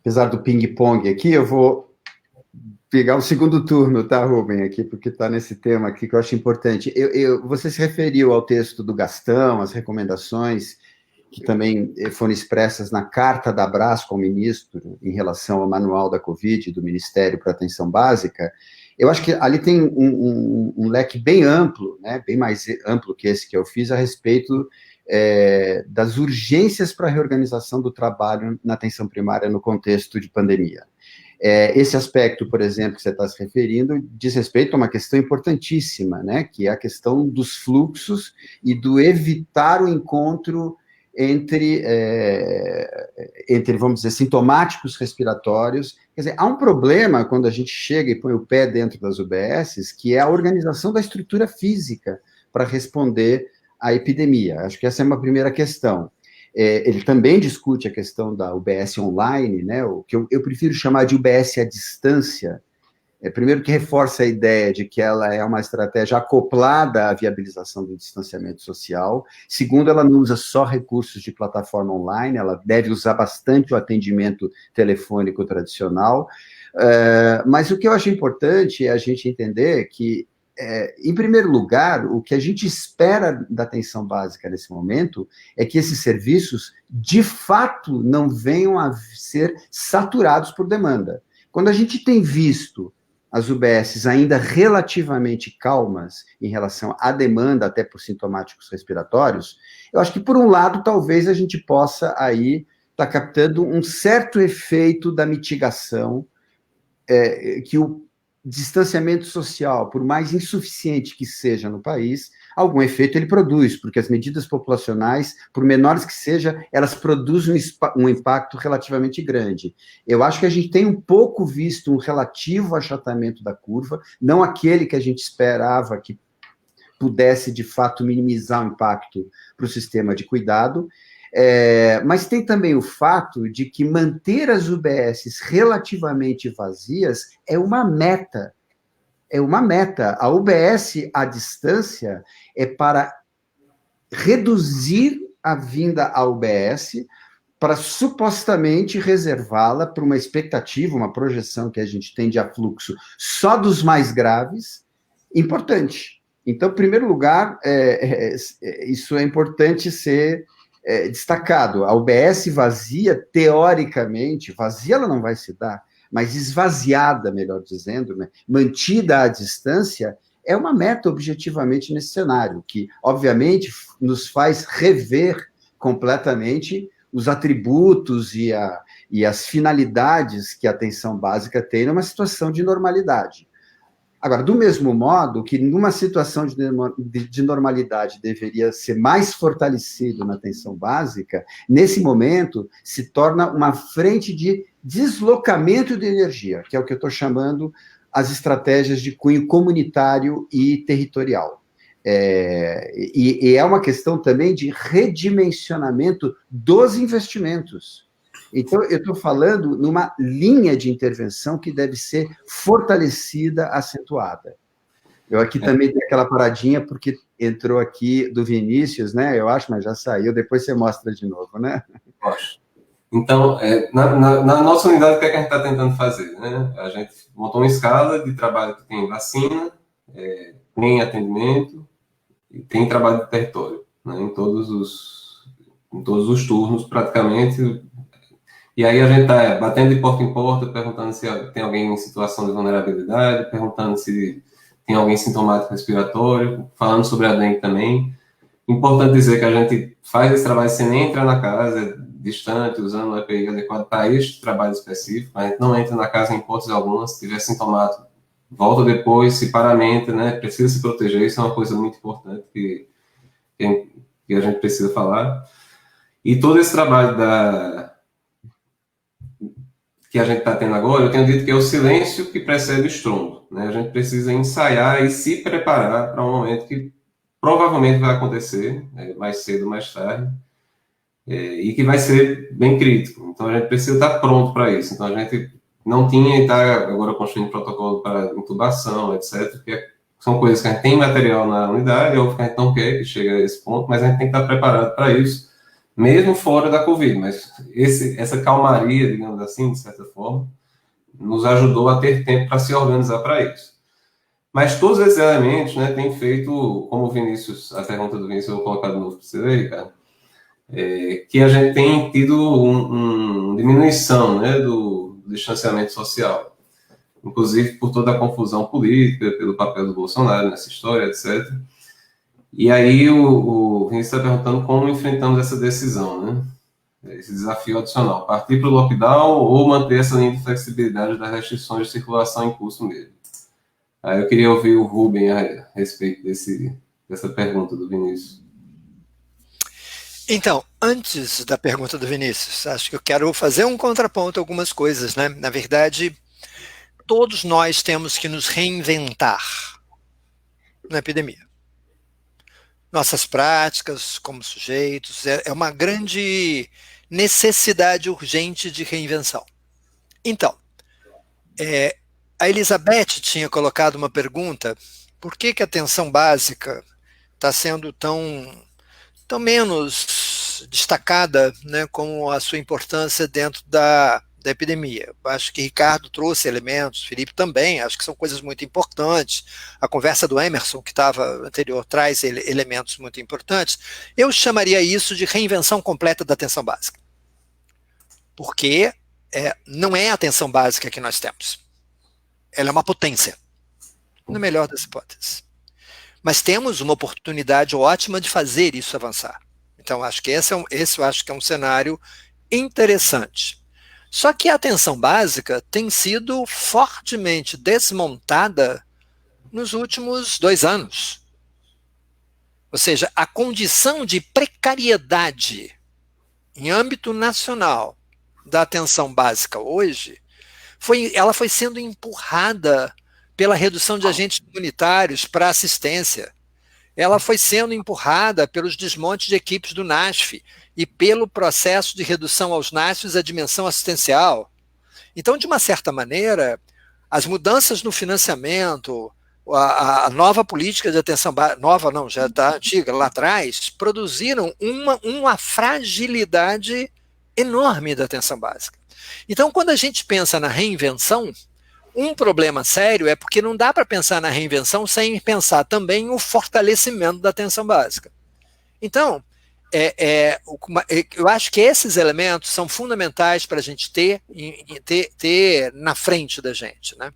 Apesar do ping-pong aqui, eu vou pegar o segundo turno, tá, Rubem, aqui, porque está nesse tema aqui que eu acho importante. Você se referiu ao texto do Gastão, as recomendações que também foram expressas na carta da Brasco ao ministro em relação ao manual da Covid do Ministério para Atenção Básica. Eu acho que ali tem um leque bem amplo, né, bem mais amplo que esse que eu fiz, a respeito das urgências para a reorganização do trabalho na atenção primária no contexto de pandemia. Esse aspecto, por exemplo, que você está se referindo, diz respeito a uma questão importantíssima, né, que é a questão dos fluxos e do evitar o encontro entre, vamos dizer, sintomáticos respiratórios. Quer dizer, há um problema quando a gente chega e põe o pé dentro das UBSs, que é a organização da estrutura física para responder à epidemia. Acho que essa é uma primeira questão. Ele também discute a questão da UBS online, né, o que eu prefiro chamar de UBS à distância. Primeiro, que reforça a ideia de que ela é uma estratégia acoplada à viabilização do distanciamento social. Segundo, ela não usa só recursos de plataforma online, ela deve usar bastante o atendimento telefônico tradicional. Mas o que eu acho importante é a gente entender que em primeiro lugar, o que a gente espera da atenção básica nesse momento é que esses serviços, de fato, não venham a ser saturados por demanda. Quando a gente tem visto as UBSs ainda relativamente calmas em relação à demanda, até por sintomáticos respiratórios, eu acho que, por um lado, talvez a gente possa aí estar captando um certo efeito da mitigação que o distanciamento social, por mais insuficiente que seja no país, algum efeito ele produz, porque as medidas populacionais, por menores que sejam, elas produzem um impacto relativamente grande. Eu acho que a gente tem um pouco visto um relativo achatamento da curva, não aquele que a gente esperava que pudesse, de fato, minimizar o impacto para o sistema de cuidado, mas tem também o fato de que manter as UBSs relativamente vazias é uma meta. É uma meta. A UBS à distância é para reduzir a vinda à UBS, para supostamente reservá-la para uma expectativa, uma projeção que a gente tem de afluxo só dos mais graves, importante. Então, em primeiro lugar, isso é importante ser destacado. A UBS vazia, teoricamente, vazia ela não vai se dar, mas esvaziada, melhor dizendo, né, mantida à distância, é uma meta objetivamente nesse cenário, que, obviamente, nos faz rever completamente os atributos e as finalidades que a atenção básica tem numa situação de normalidade. Agora, do mesmo modo que numa situação de normalidade deveria ser mais fortalecido na atenção básica, nesse momento se torna uma frente de deslocamento de energia, que é o que eu estou chamando as estratégias de cunho comunitário e territorial. E é uma questão também de redimensionamento dos investimentos. Então, eu estou falando numa linha de intervenção que deve ser fortalecida, acentuada. Eu aqui também tenho aquela paradinha, porque entrou aqui do Vinícius, né? Eu acho, mas já saiu, depois você mostra de novo, né? Acho. Então, na nossa unidade, o que é que a gente está tentando fazer? Né? A gente montou uma escala de trabalho que tem vacina, tem atendimento e tem trabalho de território, né? em todos os turnos, praticamente. E aí a gente está batendo de porta em porta, perguntando se tem alguém em situação de vulnerabilidade, perguntando se tem alguém sintomático respiratório, falando sobre a dengue também. Importante dizer que a gente faz esse trabalho sem nem entrar na casa, distante, usando o EPI adequado para este trabalho específico. A gente não entra na casa em hipótese alguma, se tiver sintomático, volta depois, se paramenta, né? Precisa se proteger, isso é uma coisa muito importante que a gente precisa falar. E todo esse trabalho que a gente está tendo agora, eu tenho dito que é o silêncio que precede o estrondo. Né? A gente precisa ensaiar e se preparar para um momento que provavelmente vai acontecer, mais cedo ou mais tarde, e que vai ser bem crítico. Então, a gente precisa estar pronto para isso. Então, a gente não tinha e está agora construindo protocolo para intubação, etc., porque são coisas que a gente tem material na unidade, ou que a gente não quer que chegue a esse ponto, mas a gente tem que estar preparado para isso, mesmo fora da Covid, mas essa calmaria, digamos assim, de certa forma, nos ajudou a ter tempo para se organizar para isso. Mas todos esses elementos, né, têm feito, como o Vinícius, a pergunta do Vinícius eu vou colocar de novo para você ver, cara, que a gente tem tido uma diminuição, né, do distanciamento social, inclusive por toda a confusão política, pelo papel do Bolsonaro nessa história, etc., E aí o Vinícius está perguntando como enfrentamos essa decisão, né? Esse desafio adicional. Partir para o lockdown ou manter essa linha de flexibilidade das restrições de circulação em curso mesmo? Aí eu queria ouvir o Rubem a respeito dessa pergunta do Vinícius. Então, antes da pergunta do Vinícius, acho que eu quero fazer um contraponto a algumas coisas, né? Na verdade, todos nós temos que nos reinventar na epidemia. Nossas práticas como sujeitos, é uma grande necessidade urgente de reinvenção. Então, a Elizabeth tinha colocado uma pergunta, por que a atenção básica está sendo tão menos destacada, né, como a sua importância dentro da da epidemia. Eu acho que Ricardo trouxe elementos, Felipe também, acho que são coisas muito importantes. A conversa do Emerson, que estava anterior, traz elementos muito importantes. Eu chamaria isso de reinvenção completa da atenção básica. Porque não é a atenção básica que nós temos. Ela é uma potência, na melhor das hipóteses. Mas temos uma oportunidade ótima de fazer isso avançar. Então, acho que esse eu acho que é um cenário interessante. Só que a atenção básica tem sido fortemente desmontada nos últimos 2 anos. Ou seja, a condição de precariedade em âmbito nacional da atenção básica hoje, ela foi sendo empurrada pela redução de agentes comunitários para assistência. Ela foi sendo empurrada pelos desmontes de equipes do NASF e pelo processo de redução aos NASFs à dimensão assistencial. Então, de uma certa maneira, as mudanças no financiamento, a nova política de atenção básica, nova não, já está antiga, lá atrás, produziram uma fragilidade enorme da atenção básica. Então, quando a gente pensa na reinvenção, um problema sério é porque não dá para pensar na reinvenção sem pensar também o fortalecimento da atenção básica. Então, eu acho que esses elementos são fundamentais para a gente ter na frente da gente, né?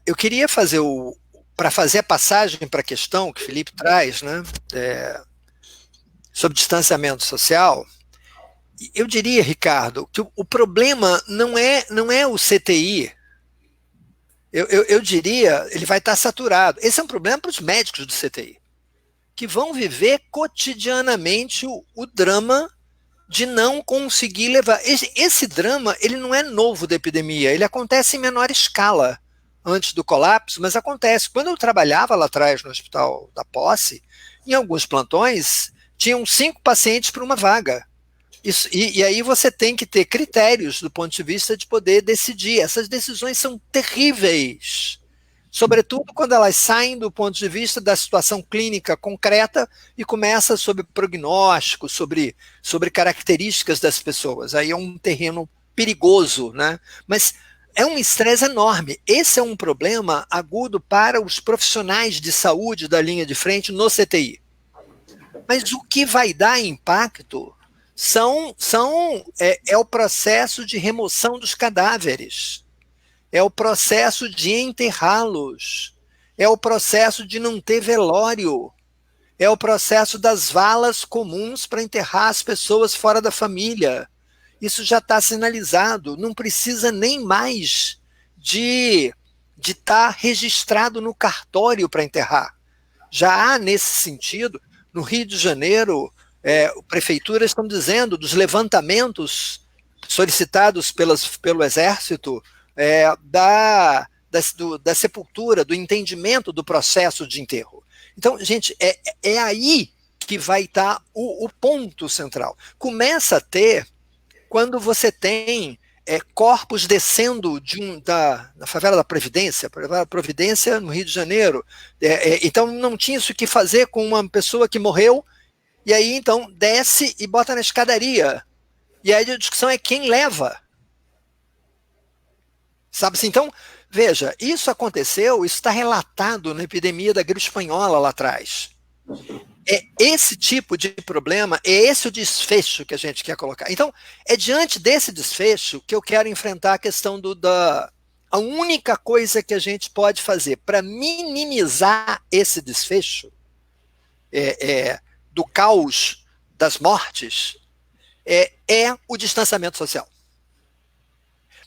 Eu queria para fazer a passagem para a questão que o Felipe traz, né, sobre distanciamento social. Eu diria, Ricardo, que o problema não é o CTI. Eu diria, ele vai estar saturado. Esse é um problema para os médicos do CTI, que vão viver cotidianamente o drama de não conseguir levar. Esse drama, ele não é novo da epidemia, ele acontece em menor escala antes do colapso, mas acontece. Quando eu trabalhava lá atrás no Hospital da Posse, em alguns plantões, tinham 5 pacientes para uma vaga. E aí você tem que ter critérios do ponto de vista de poder decidir. Essas decisões são terríveis, sobretudo quando elas saem do ponto de vista da situação clínica concreta e começa sobre prognóstico, sobre características das pessoas. Aí é um terreno perigoso, né? Mas é um estresse enorme. Esse é um problema agudo para os profissionais de saúde da linha de frente no CTI. Mas o que vai dar impacto é o processo de remoção dos cadáveres, é o processo de enterrá-los, é o processo de não ter velório, é o processo das valas comuns para enterrar as pessoas fora da família. Isso já está sinalizado, não precisa nem mais de estar registrado no cartório para enterrar. Já há, nesse sentido, no Rio de Janeiro, prefeituras estão dizendo dos levantamentos solicitados pelo Exército da sepultura, do entendimento do processo de enterro. Então, gente, é aí que vai estar o ponto central. Começa a ter, quando você tem corpos descendo na favela da Providência, no Rio de Janeiro. Então, não tinha isso que fazer com uma pessoa que morreu. E aí, então, desce e bota na escadaria. E aí a discussão é quem leva. Sabe assim? Então, veja, isso aconteceu, isso está relatado na epidemia da gripe espanhola lá atrás. É esse tipo de problema, é esse o desfecho que a gente quer colocar. Então, é diante desse desfecho que eu quero enfrentar a questão a única coisa que a gente pode fazer para minimizar esse desfecho do caos das mortes é o distanciamento social.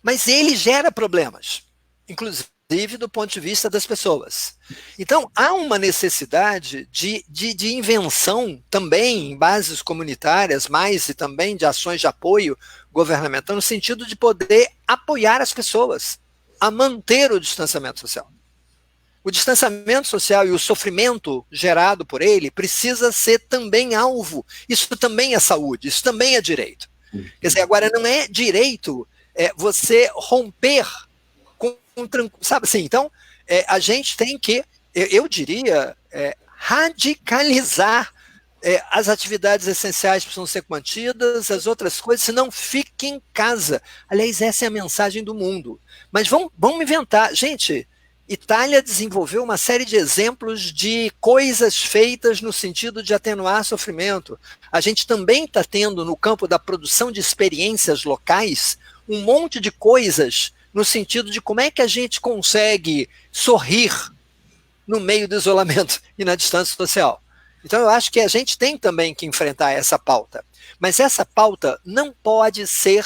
Mas ele gera problemas, inclusive do ponto de vista das pessoas. Então, há uma necessidade de invenção também em bases comunitárias, e também de ações de apoio governamental, no sentido de poder apoiar as pessoas a manter o distanciamento social. O distanciamento social e o sofrimento gerado por ele precisa ser também alvo. Isso também é saúde, isso também é direito. Quer dizer, agora não é direito você romper com sabe assim? Então, a gente tem que, eu diria, radicalizar as atividades essenciais precisam ser mantidas, as outras coisas, senão fique em casa. Aliás, essa é a mensagem do mundo. Mas vamos inventar. Gente, Itália desenvolveu uma série de exemplos de coisas feitas no sentido de atenuar sofrimento. A gente também está tendo, no campo da produção de experiências locais, um monte de coisas no sentido de como é que a gente consegue sorrir no meio do isolamento e na distância social. Então eu acho que a gente tem também que enfrentar essa pauta. Mas essa pauta não pode ser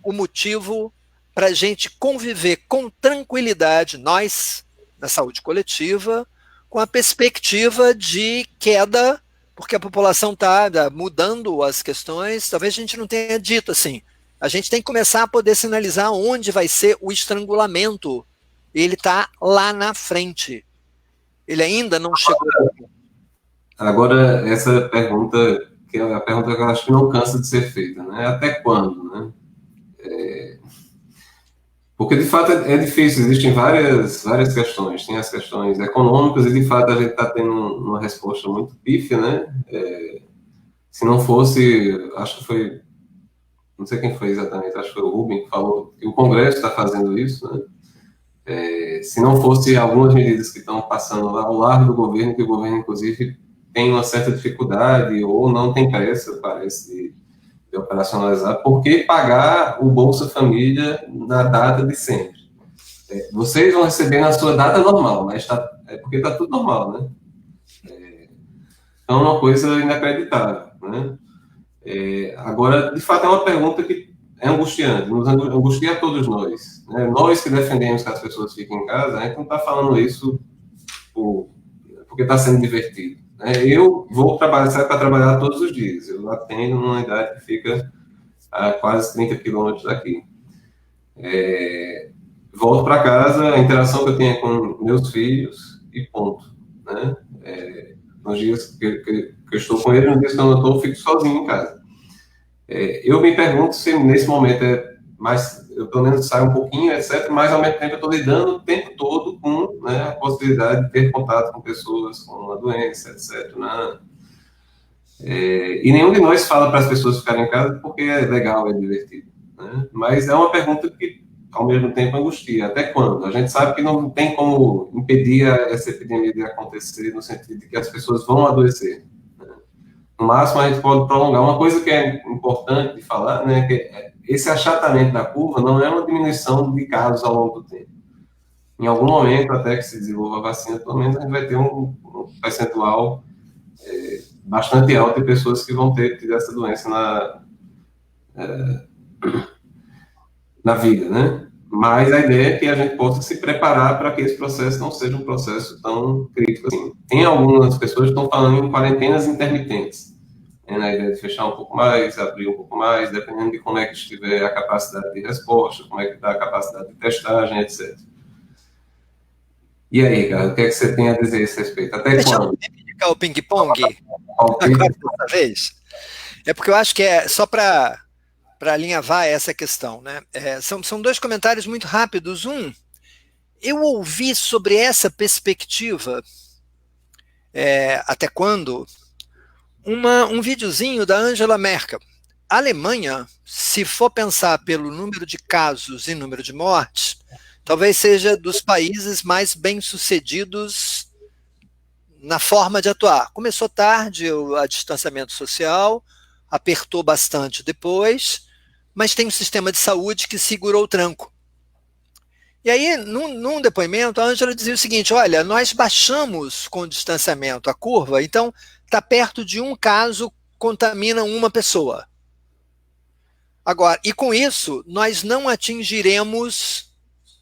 o motivo para a gente conviver com tranquilidade, nós, na saúde coletiva, com a perspectiva de queda, porque a população está mudando as questões. Talvez a gente não tenha dito assim. A gente tem que começar a poder sinalizar onde vai ser o estrangulamento. Ele está lá na frente. Ele ainda não chegou. Agora, essa pergunta, que é a pergunta que eu acho que não cansa de ser feita, né? Até quando, né? Porque, de fato, é difícil, existem várias questões. Tem as questões econômicas e, de fato, a gente está tendo uma resposta muito pífia, né? Se não fosse, acho que foi, não sei quem foi exatamente, acho que foi o Rubem que falou que o Congresso está fazendo isso, né? Se não fosse algumas medidas que estão passando lá ao largo do governo, que o governo, inclusive, tem uma certa dificuldade ou não tem pressa, parece, de operacionalizar, por que pagar o Bolsa Família na data de sempre? Vocês vão receber na sua data normal, mas é porque está tudo normal, né? Então, é uma coisa inacreditável, né? Agora, de fato, é uma pergunta que é angustiante, nos angustia a todos nós, né? Nós que defendemos que as pessoas fiquem em casa, a gente não está falando isso porque está sendo divertido. Eu vou sair para trabalhar todos os dias. Eu atendo numa unidade que fica a quase 30 quilômetros daqui. Volto para casa, a interação que eu tenho é com meus filhos e ponto, né? Nos dias que eu estou com eles, nos dias que eu não estou, eu fico sozinho em casa. Eu me pergunto se nesse momento eu pelo menos saio um pouquinho, etc., mas ao mesmo tempo eu estou lidando o tempo todo com, né, a possibilidade de ter contato com pessoas com uma doença, etc., né? E nenhum de nós fala para as pessoas ficarem em casa porque é legal, é divertido, né? Mas é uma pergunta que, ao mesmo tempo, angustia. Até quando? A gente sabe que não tem como impedir essa epidemia de acontecer, no sentido de que as pessoas vão adoecer. No máximo, a gente pode prolongar. Uma coisa que é importante de falar, né, que esse achatamento da curva não é uma diminuição de casos ao longo do tempo. Em algum momento, até que se desenvolva a vacina, pelo menos a gente vai ter um percentual bastante alto de pessoas que vão ter tido essa doença na vida, né? Mas a ideia é que a gente possa se preparar para que esse processo não seja um processo tão crítico assim. Tem algumas pessoas que estão falando em quarentenas intermitentes, na ideia de fechar um pouco mais, abrir um pouco mais, dependendo de como é que estiver a capacidade de resposta, como é que está a capacidade de testagem, etc. E aí, cara, o que é que você tem a dizer a esse respeito? Até quando? O ping-pong agora dessa vez? É porque eu acho que só para alinhavar essa questão, né? São dois comentários muito rápidos. Eu ouvi sobre essa perspectiva, até quando, um videozinho da Angela Merkel. A Alemanha, se for pensar pelo número de casos e número de mortes, talvez seja dos países mais bem-sucedidos na forma de atuar. Começou tarde o distanciamento social, apertou bastante depois, mas tem um sistema de saúde que segurou o tranco. E aí, num depoimento, a Ângela dizia o seguinte: olha, nós baixamos com o distanciamento a curva, então está perto de um caso, contamina uma pessoa. Agora, e com isso, nós não atingiremos,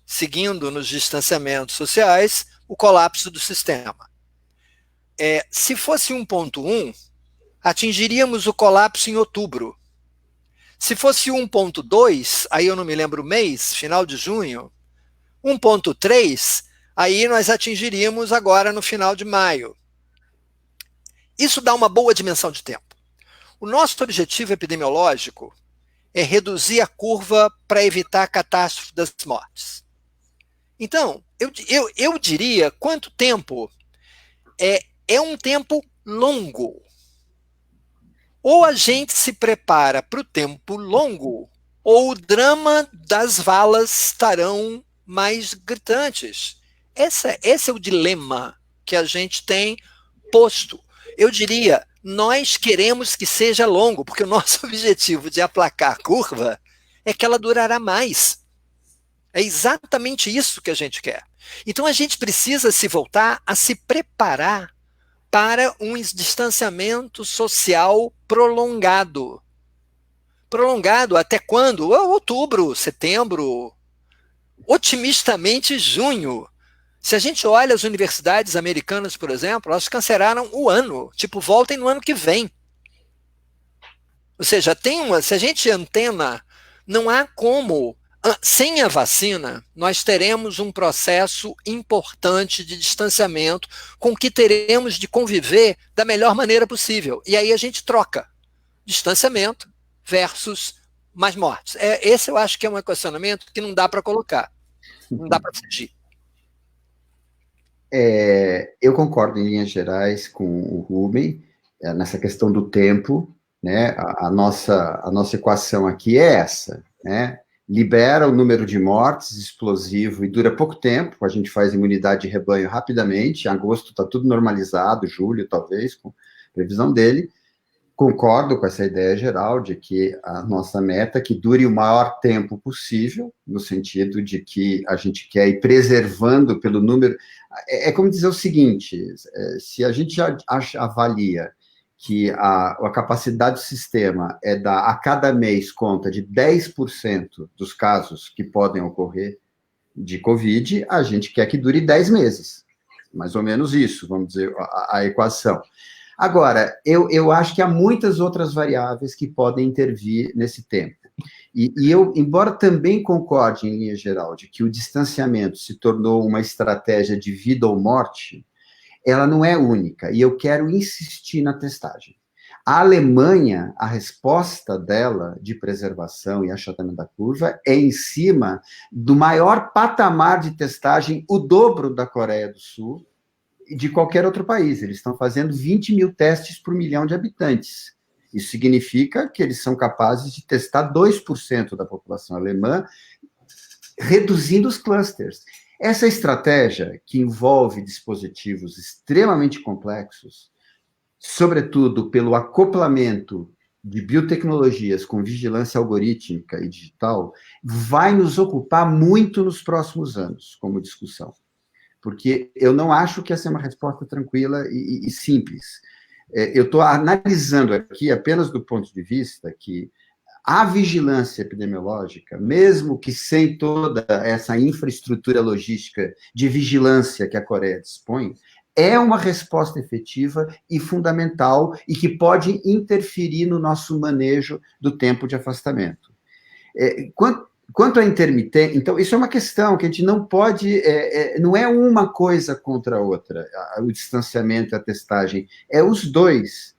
seguindo nos distanciamentos sociais, o colapso do sistema. Se fosse 1.1, atingiríamos o colapso em outubro. Se fosse 1.2, aí eu não me lembro o mês, final de junho, 1.3, aí nós atingiríamos agora no final de maio. Isso dá uma boa dimensão de tempo. O nosso objetivo epidemiológico é reduzir a curva para evitar a catástrofe das mortes. Então, eu diria quanto tempo é um tempo longo. Ou a gente se prepara para o tempo longo, ou o drama das valas estarão mais gritantes. Esse é o dilema que a gente tem posto. Eu diria, nós queremos que seja longo, porque o nosso objetivo de aplacar a curva é que ela durará mais. É exatamente isso que a gente quer. Então a gente precisa se voltar a se preparar para um distanciamento social prolongado. Prolongado até quando? Outubro, setembro, otimistamente junho. Se a gente olha as universidades americanas, por exemplo, elas cancelaram o ano, tipo, voltem no ano que vem. Ou seja, se a gente antena, não há como, sem a vacina, nós teremos um processo importante de distanciamento com que teremos de conviver da melhor maneira possível. E aí a gente troca distanciamento versus mais mortes. Esse eu acho que é um equacionamento que não dá para colocar, não dá para fugir. Eu concordo em linhas gerais com o Rubem, nessa questão do tempo, né? A nossa equação aqui é essa, né? Libera o número de mortes explosivo e dura pouco tempo, a gente faz imunidade de rebanho rapidamente, em agosto está tudo normalizado, julho talvez, com previsão dele. Concordo com essa ideia geral de que a nossa meta é que dure o maior tempo possível, no sentido de que a gente quer ir preservando pelo número. É como dizer o seguinte: se a gente já avalia que a capacidade do sistema é dar a cada mês conta de 10% dos casos que podem ocorrer de Covid, a gente quer que dure 10 meses. Mais ou menos isso, vamos dizer, a equação. Agora, eu acho que há muitas outras variáveis que podem intervir nesse tempo. E eu, embora também concorde, em linha geral, de que o distanciamento se tornou uma estratégia de vida ou morte, ela não é única. E eu quero insistir na testagem. A Alemanha, a resposta dela de preservação e achatamento da curva é em cima do maior patamar de testagem, o dobro da Coreia do Sul, de qualquer outro país. Eles estão fazendo 20 mil testes por milhão de habitantes. Isso significa que eles são capazes de testar 2% da população alemã, reduzindo os clusters. Essa estratégia, que envolve dispositivos extremamente complexos, sobretudo pelo acoplamento de biotecnologias com vigilância algorítmica e digital, vai nos ocupar muito nos próximos anos, como discussão. Porque eu não acho que essa é uma resposta tranquila e simples. Eu estou analisando aqui apenas do ponto de vista que a vigilância epidemiológica, mesmo que sem toda essa infraestrutura logística de vigilância que a Coreia dispõe, é uma resposta efetiva e fundamental e que pode interferir no nosso manejo do tempo de afastamento. Quanto à intermitência, então, isso é uma questão que a gente não pode, não é uma coisa contra a outra, o distanciamento e a testagem, é os dois.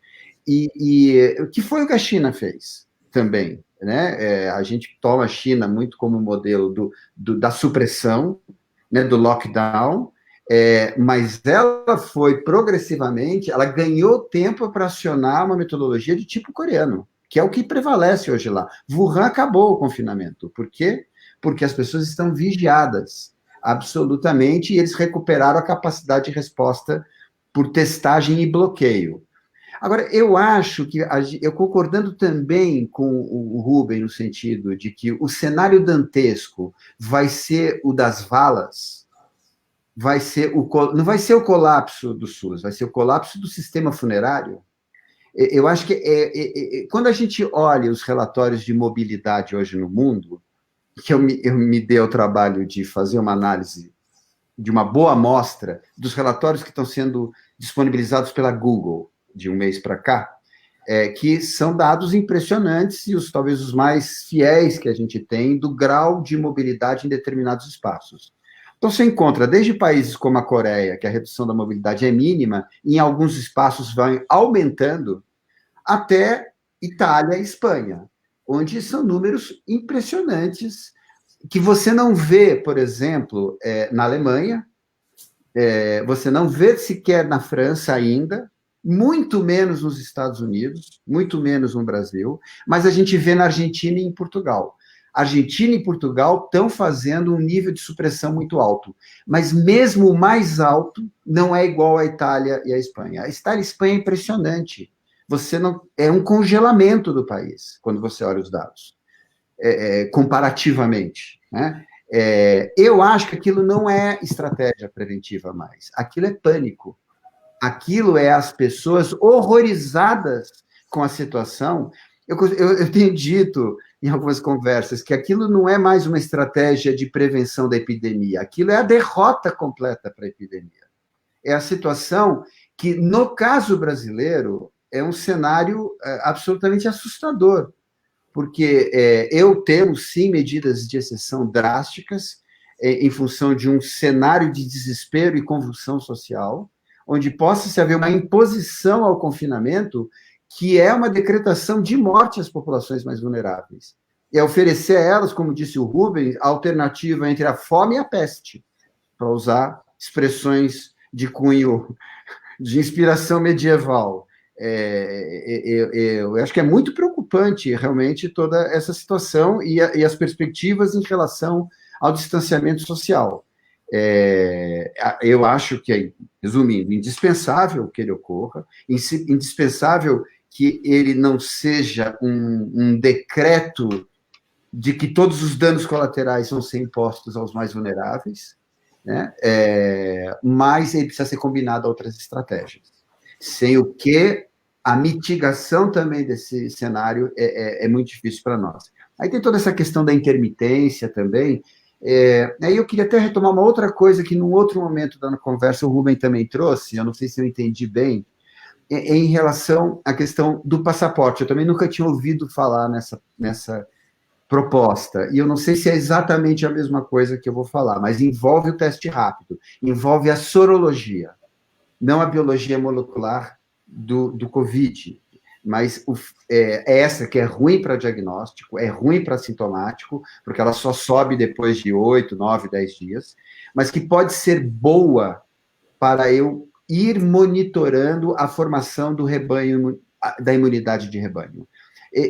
E o que foi o que a China fez também, né? A gente toma a China muito como modelo da supressão, né, do lockdown, mas ela foi progressivamente, ela ganhou tempo para acionar uma metodologia de tipo coreano, que é o que prevalece hoje lá. Wuhan acabou o confinamento. Por quê? Porque as pessoas estão vigiadas, absolutamente, e eles recuperaram a capacidade de resposta por testagem e bloqueio. Agora, eu acho que, eu concordando também com o Rubem, no sentido de que o cenário dantesco vai ser o das valas, não vai ser o colapso do SUS, vai ser o colapso do sistema funerário. Eu acho que quando a gente olha os relatórios de mobilidade hoje no mundo, que eu me dei ao trabalho de fazer uma análise de uma boa amostra dos relatórios que estão sendo disponibilizados pela Google de um mês para cá, que são dados impressionantes e talvez os mais fiéis que a gente tem do grau de mobilidade em determinados espaços. Então, você encontra desde países como a Coreia, que a redução da mobilidade é mínima, e em alguns espaços vai aumentando, até Itália e Espanha, onde são números impressionantes, que você não vê, por exemplo, na Alemanha, você não vê sequer na França ainda, muito menos nos Estados Unidos, muito menos no Brasil, mas a gente vê na Argentina e em Portugal. Argentina e Portugal estão fazendo um nível de supressão muito alto, mas mesmo o mais alto não é igual à Itália e à Espanha. A Itália e a Espanha é impressionante. Você não é um congelamento do país quando você olha os dados, comparativamente, né? Eu acho que aquilo não é estratégia preventiva mais. Aquilo é pânico. Aquilo é as pessoas horrorizadas com a situação. Eu tenho dito em algumas conversas que aquilo não é mais uma estratégia de prevenção da epidemia, aquilo é a derrota completa para a epidemia. É a situação que, no caso brasileiro, é um cenário absolutamente assustador, porque eu tenho, sim, medidas de exceção drásticas em função de um cenário de desespero e convulsão social, onde possa haver uma imposição ao confinamento que é uma decretação de morte às populações mais vulneráveis. É oferecer a elas, como disse o Rubens, a alternativa entre a fome e a peste, para usar expressões de cunho de inspiração medieval. Eu acho que é muito preocupante, realmente, toda essa situação e as perspectivas em relação ao distanciamento social. Eu acho que, resumindo, indispensável que ele ocorra, indispensável que ele não seja um decreto de que todos os danos colaterais vão ser impostos aos mais vulneráveis, né? Mas ele precisa ser combinado a outras estratégias. Sem o que a mitigação também desse cenário é muito difícil para nós. Aí tem toda essa questão da intermitência também. Aí eu queria até retomar uma outra coisa que, num outro momento da conversa, o Rubem também trouxe, eu não sei se eu entendi bem, em relação à questão do passaporte. Eu também nunca tinha ouvido falar nessa proposta, e eu não sei se é exatamente a mesma coisa que eu vou falar, mas envolve o teste rápido, envolve a sorologia, não a biologia molecular do Covid, mas essa que é ruim para diagnóstico, é ruim para sintomático, porque ela só sobe depois de 8, 9, 10 dias, mas que pode ser boa para eu ir monitorando a formação do rebanho, da imunidade de rebanho.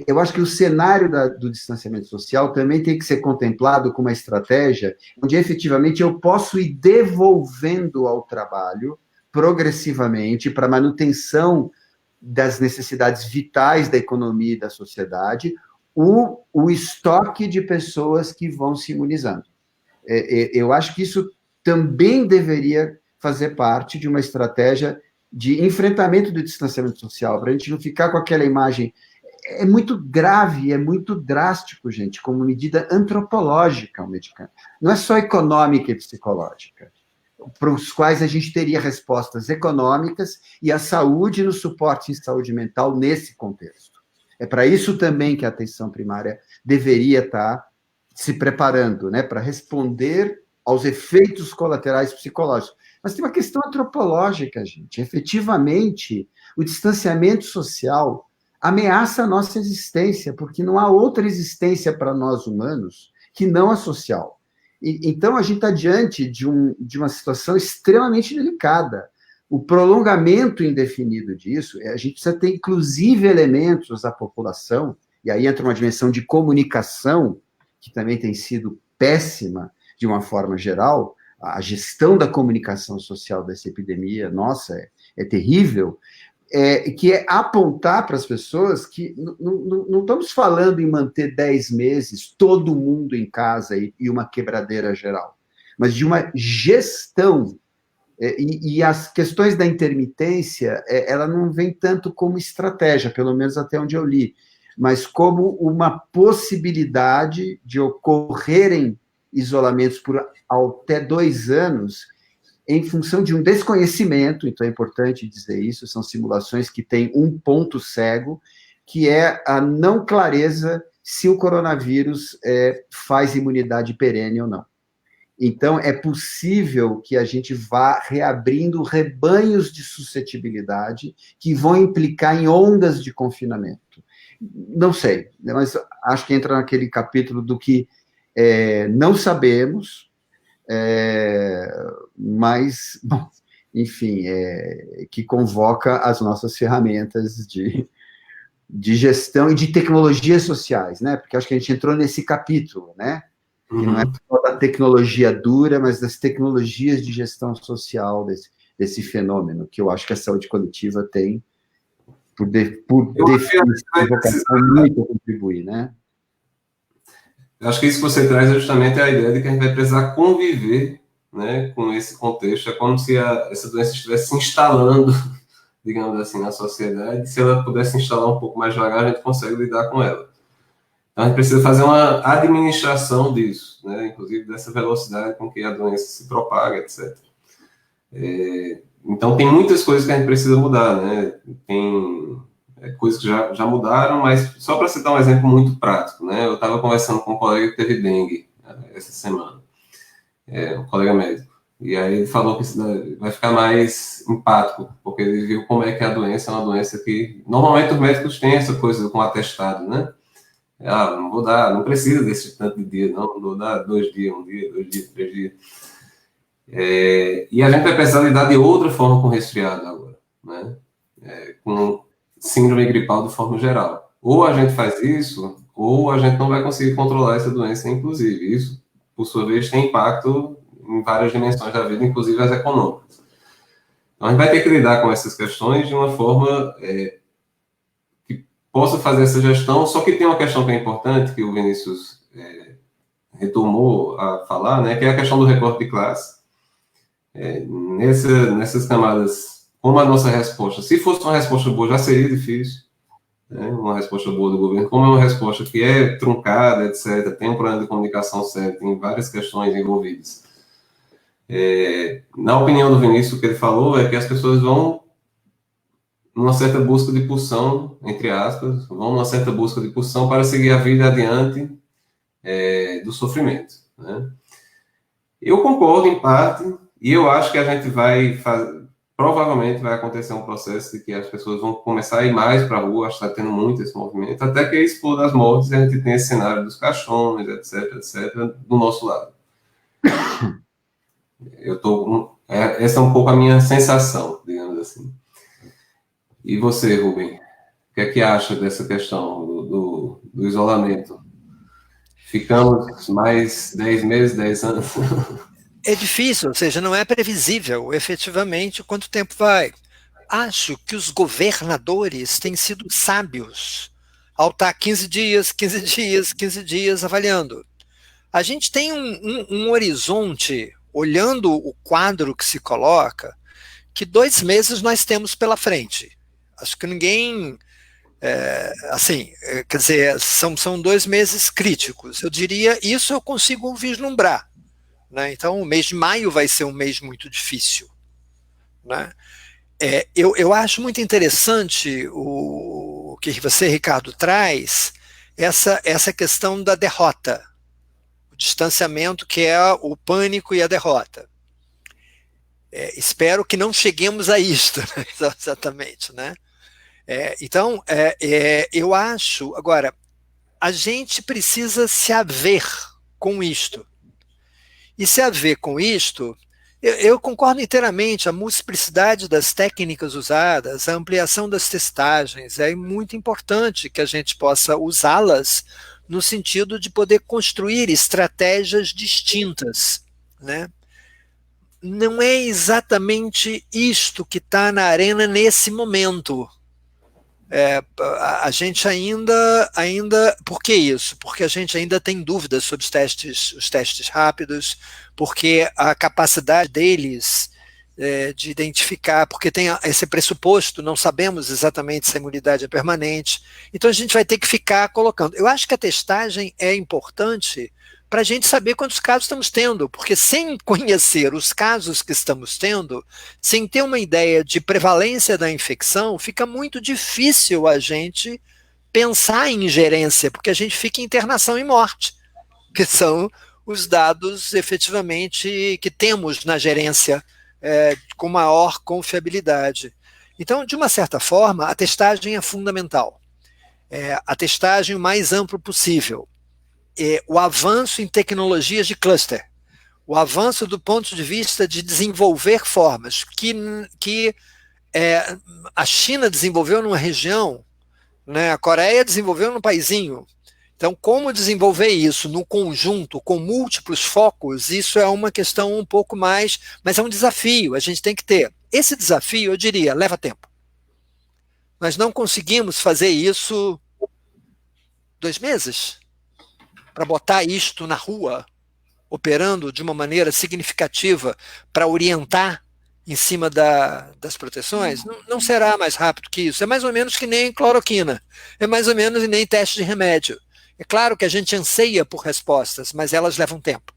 Eu acho que o cenário do distanciamento social também tem que ser contemplado com uma estratégia onde, efetivamente, eu posso ir devolvendo ao trabalho, progressivamente, para manutenção das necessidades vitais da economia e da sociedade, o estoque de pessoas que vão se imunizando. Eu acho que isso também deveria fazer parte de uma estratégia de enfrentamento do distanciamento social, para a gente não ficar com aquela imagem. É muito grave, é muito drástico, gente, como medida antropológica o medicamento. Não é só econômica e psicológica, para os quais a gente teria respostas econômicas e a saúde no suporte em saúde mental nesse contexto. É para isso também que a atenção primária deveria estar se preparando, né, para responder aos efeitos colaterais psicológicos. Mas tem uma questão antropológica, gente. Efetivamente, o distanciamento social ameaça a nossa existência, porque não há outra existência para nós humanos que não a social. Então, a gente está diante de uma situação extremamente delicada. O prolongamento indefinido disso, a gente precisa ter, inclusive, elementos da população, e aí entra uma dimensão de comunicação, que também tem sido péssima, de uma forma geral. A gestão da comunicação social dessa epidemia, nossa, é terrível, que é apontar para as pessoas que não estamos falando em manter 10 meses todo mundo em casa e uma quebradeira geral, mas de uma gestão. E as questões da intermitência, ela não vem tanto como estratégia, pelo menos até onde eu li, mas como uma possibilidade de ocorrerem isolamentos por até 2 anos, em função de um desconhecimento. Então é importante dizer isso, são simulações que têm um ponto cego, que é a não clareza se o coronavírus faz imunidade perene ou não. Então, é possível que a gente vá reabrindo rebanhos de suscetibilidade que vão implicar em ondas de confinamento. Não sei, mas acho que entra naquele capítulo do que não sabemos, mas, bom, enfim, que convoca as nossas ferramentas de gestão e de tecnologias sociais, né? Porque acho que a gente entrou nesse capítulo, né? Que não é só da tecnologia dura, mas das tecnologias de gestão social desse fenômeno, que eu acho que a saúde coletiva tem, por definição, muito a contribuir, né? Eu acho que isso que você traz é justamente a ideia de que a gente vai precisar conviver, né, com esse contexto. É como se essa doença estivesse se instalando, digamos assim, na sociedade. Se ela pudesse se instalar um pouco mais devagar, a gente consegue lidar com ela. Então, a gente precisa fazer uma administração disso, né? Inclusive dessa velocidade com que a doença se propaga, etc. Então, tem muitas coisas que a gente precisa mudar, né? Tem coisas que já mudaram, mas só para citar um exemplo muito prático, né? Eu estava conversando com um colega que teve dengue essa semana, um colega médico, e aí ele falou que isso vai ficar mais empático, porque ele viu como é que a doença é uma doença que, normalmente os médicos têm essa coisa com atestado, né? Não vou dar, não precisa desse tanto de dia, não vou dar 2 dias, 1 dia, 2 dias, 3 dias. E a gente vai precisar lidar de outra forma com resfriado agora, né? Com síndrome gripal de forma geral. Ou a gente faz isso, ou a gente não vai conseguir controlar essa doença, inclusive. Isso, por sua vez, tem impacto em várias dimensões da vida, inclusive as econômicas. Então, a gente vai ter que lidar com essas questões de uma forma que possa fazer essa gestão, só que tem uma questão que é importante, que o Vinícius retomou a falar, né, que é a questão do recorte de classe. Nessas camadas, como a nossa resposta, se fosse uma resposta boa, já seria difícil, né? Uma resposta boa do governo, como é uma resposta que é truncada, etc., tem um problema de comunicação sério, tem várias questões envolvidas. Na opinião do Vinícius, o que ele falou é que as pessoas vão numa certa busca de pulsão, entre aspas, vão numa certa busca de pulsão para seguir a vida adiante do sofrimento, né? Eu concordo em parte, e eu acho que a gente provavelmente vai acontecer um processo de que as pessoas vão começar a ir mais para a rua, acho que está tendo muito esse movimento, até que exploda as mortes e a gente tem esse cenário dos caixões, etc., do nosso lado. Essa é um pouco a minha sensação, digamos assim. E você, Rubem, o que é que acha dessa questão do isolamento? Ficamos mais 10 meses, 10 anos? É difícil, ou seja, não é previsível efetivamente quanto tempo vai. Acho que os governadores têm sido sábios ao estar 15 dias, 15 dias, 15 dias avaliando. A gente tem um horizonte, olhando o quadro que se coloca, que 2 meses nós temos pela frente. Acho que ninguém... quer dizer, são 2 meses críticos. Eu diria, isso eu consigo vislumbrar, né? Então, o mês de maio vai ser um mês muito difícil, né? Eu acho muito interessante o que você, Ricardo, traz, essa questão da derrota, o distanciamento, que é o pânico e a derrota. Espero que não cheguemos a isto, né? Exatamente, né? Então, eu acho, agora, a gente precisa se haver com isto. E se haver com isto, eu concordo inteiramente, a multiplicidade das técnicas usadas, a ampliação das testagens, é muito importante que a gente possa usá-las no sentido de poder construir estratégias distintas, né? Não é exatamente isto que está na arena nesse momento. A gente ainda... Por que isso? Porque a gente ainda tem dúvidas sobre os testes rápidos, porque a capacidade deles de identificar, porque tem esse pressuposto, não sabemos exatamente se a imunidade é permanente, então a gente vai ter que ficar colocando. Eu acho que a testagem é importante para a gente saber quantos casos estamos tendo, porque sem conhecer os casos que estamos tendo, sem ter uma ideia de prevalência da infecção, fica muito difícil a gente pensar em gerência, porque a gente fica em internação e morte, que são os dados efetivamente que temos na gerência com maior confiabilidade. Então, de uma certa forma, a testagem é fundamental. A testagem o mais amplo possível. O avanço em tecnologias de cluster, o avanço do ponto de vista de desenvolver formas que a China desenvolveu numa região, né, a Coreia desenvolveu num paizinho. Então, como desenvolver isso no conjunto, com múltiplos focos, isso é uma questão um pouco mais, mas é um desafio, a gente tem que ter. Esse desafio, eu diria, leva tempo. Nós não conseguimos fazer isso 2 meses para botar isto na rua, operando de uma maneira significativa para orientar em cima das proteções. Não será mais rápido que isso. É mais ou menos que nem cloroquina. É mais ou menos que nem teste de remédio. É claro que a gente anseia por respostas, mas elas levam tempo.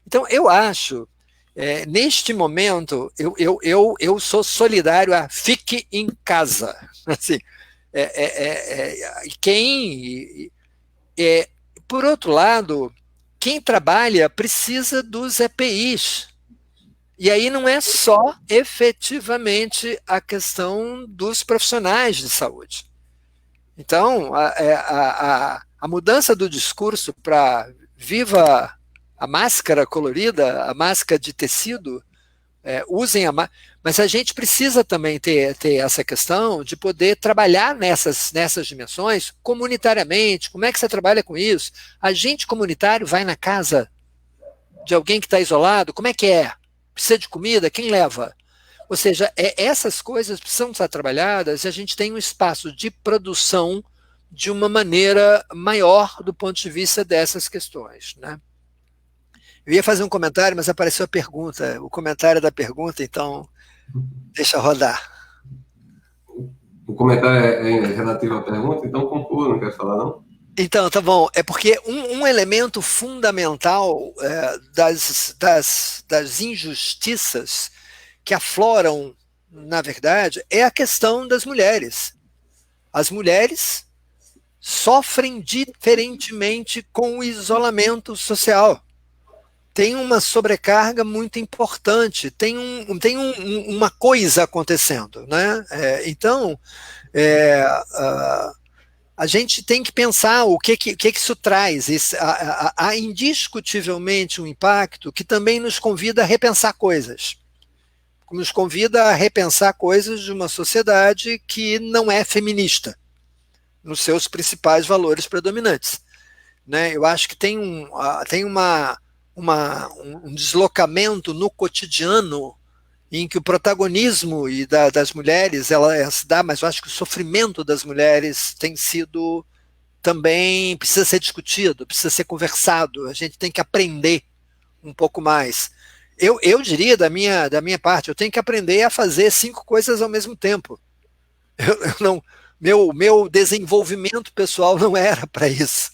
Então, eu acho, neste momento, eu sou solidário a fique em casa. Assim, por outro lado, quem trabalha precisa dos EPIs. E aí não é só efetivamente a questão dos profissionais de saúde. Então, a mudança do discurso para viva a máscara colorida, a máscara de tecido, usem a máscara, mas a gente precisa também ter essa questão de poder trabalhar nessas dimensões comunitariamente. Como é que você trabalha com isso? Agente comunitário vai na casa de alguém que está isolado? Como é que é? Precisa de comida? Quem leva? Ou seja, essas coisas precisam estar trabalhadas e a gente tem um espaço de produção de uma maneira maior do ponto de vista dessas questões, né? Eu ia fazer um comentário, mas apareceu a pergunta, o comentário da pergunta, então deixa rodar. O comentário é relativo à pergunta, então conclua, não quer falar, não? Então, tá bom. É porque um elemento fundamental das injustiças que afloram, na verdade, é a questão das mulheres. As mulheres sofrem diferentemente com o isolamento social. Tem uma sobrecarga muito importante, tem uma coisa acontecendo, né? Então, a gente tem que pensar o que isso traz. Há indiscutivelmente um impacto que também nos convida a repensar coisas. Nos convida a repensar coisas de uma sociedade que não é feminista, nos seus principais valores predominantes, né? Eu acho que tem um deslocamento no cotidiano em que o protagonismo das mulheres ela se dá, mas eu acho que o sofrimento das mulheres tem sido também, precisa ser discutido, precisa ser conversado, a gente tem que aprender um pouco mais. Eu diria da minha parte, eu tenho que aprender a fazer 5 coisas ao mesmo tempo. Meu desenvolvimento pessoal não era para isso,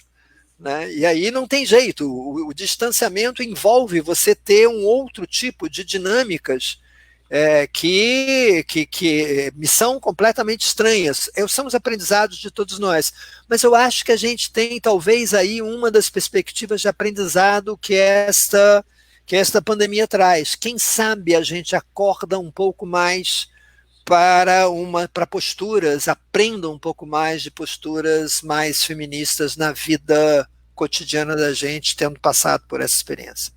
né? E aí não tem jeito, o distanciamento envolve você ter um outro tipo de dinâmicas que me são completamente estranhas. São os aprendizados de todos nós, mas eu acho que a gente tem talvez aí uma das perspectivas de aprendizado que esta pandemia traz. Quem sabe a gente acorda um pouco mais para posturas, aprenda um pouco mais de posturas mais feministas na vida cotidiana da gente, tendo passado por essa experiência.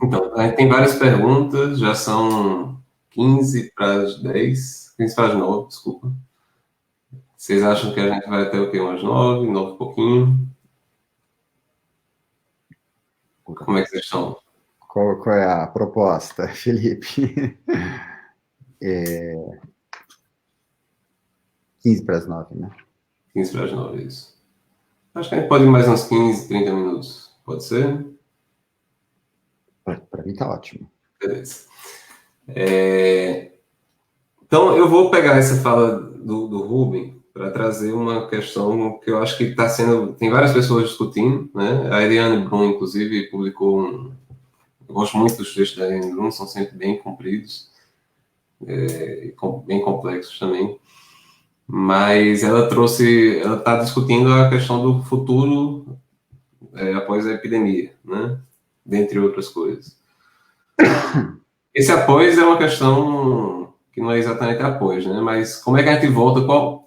Então, tem várias perguntas, já são 15 para as 10, 15 para as 9, desculpa. Vocês acham que a gente vai até o quê? Umas 9 e pouquinho? Como é que vocês estão? Qual é a proposta, Felipe? 15 para as 9, né? 15 para as 9, isso. Acho que a gente pode ir mais uns 15, 30 minutos. Pode ser? Para mim tá ótimo. Beleza. Então, eu vou pegar essa fala do Rubem para trazer uma questão que eu acho que está sendo... Tem várias pessoas discutindo, né? A Eliane Brum, inclusive, publicou Eu gosto muito dos textos da Eliane Brum, são sempre bem compridos, bem complexos também. Mas ela está discutindo a questão do futuro após a epidemia, né? Dentre outras coisas. Esse após é uma questão que não é exatamente após, né? Mas como é que a gente volta,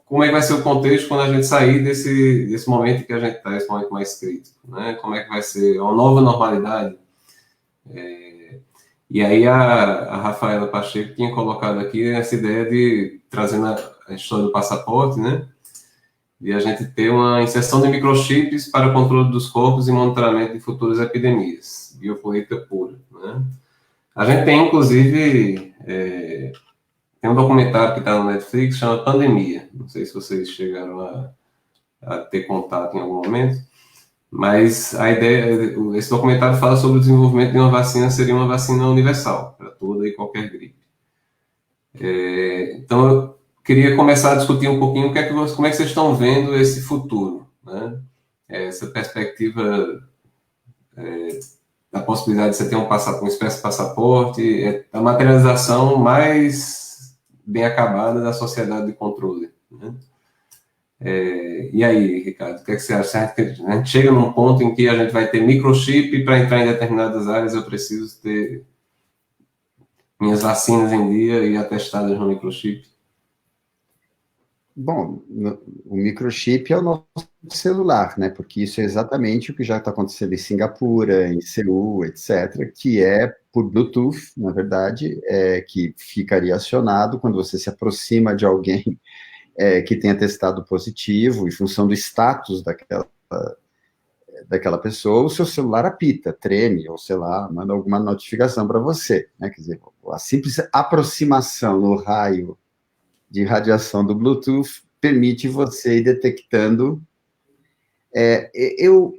como é que vai ser o contexto quando a gente sair desse momento que a gente está, esse momento mais crítico, né? Como é que vai ser uma nova normalidade? E aí a Rafaela Pacheco tinha colocado aqui essa ideia de, trazendo a história do passaporte, né? De a gente ter uma inserção de microchips para o controle dos corpos e monitoramento de futuras epidemias, biopolítica pura, né? A gente tem, inclusive, tem um documentário que está no Netflix, chama Pandemia. Não sei se vocês chegaram a ter contato em algum momento, mas a ideia, esse documentário fala sobre o desenvolvimento de uma vacina, seria uma vacina universal, para toda e qualquer gripe. Então, eu queria começar a discutir um pouquinho como é que vocês estão vendo esse futuro, né? Essa perspectiva da possibilidade de você ter uma espécie de passaporte, a materialização mais bem acabada da sociedade de controle, né? E aí, Ricardo, o que é que você acha? A gente chega num ponto em que a gente vai ter microchip e para entrar em determinadas áreas eu preciso ter minhas vacinas em dia e atestadas no microchip? Bom, o microchip é o nosso celular, né? Porque isso é exatamente o que já está acontecendo em Singapura, em Seul, etc., que é por Bluetooth, na verdade, que ficaria acionado quando você se aproxima de alguém que tenha testado positivo, em função do status daquela pessoa, o seu celular apita, treme, ou sei lá, manda alguma notificação para você, né? Quer dizer, a simples aproximação no raio de radiação do Bluetooth permite você ir detectando. Eu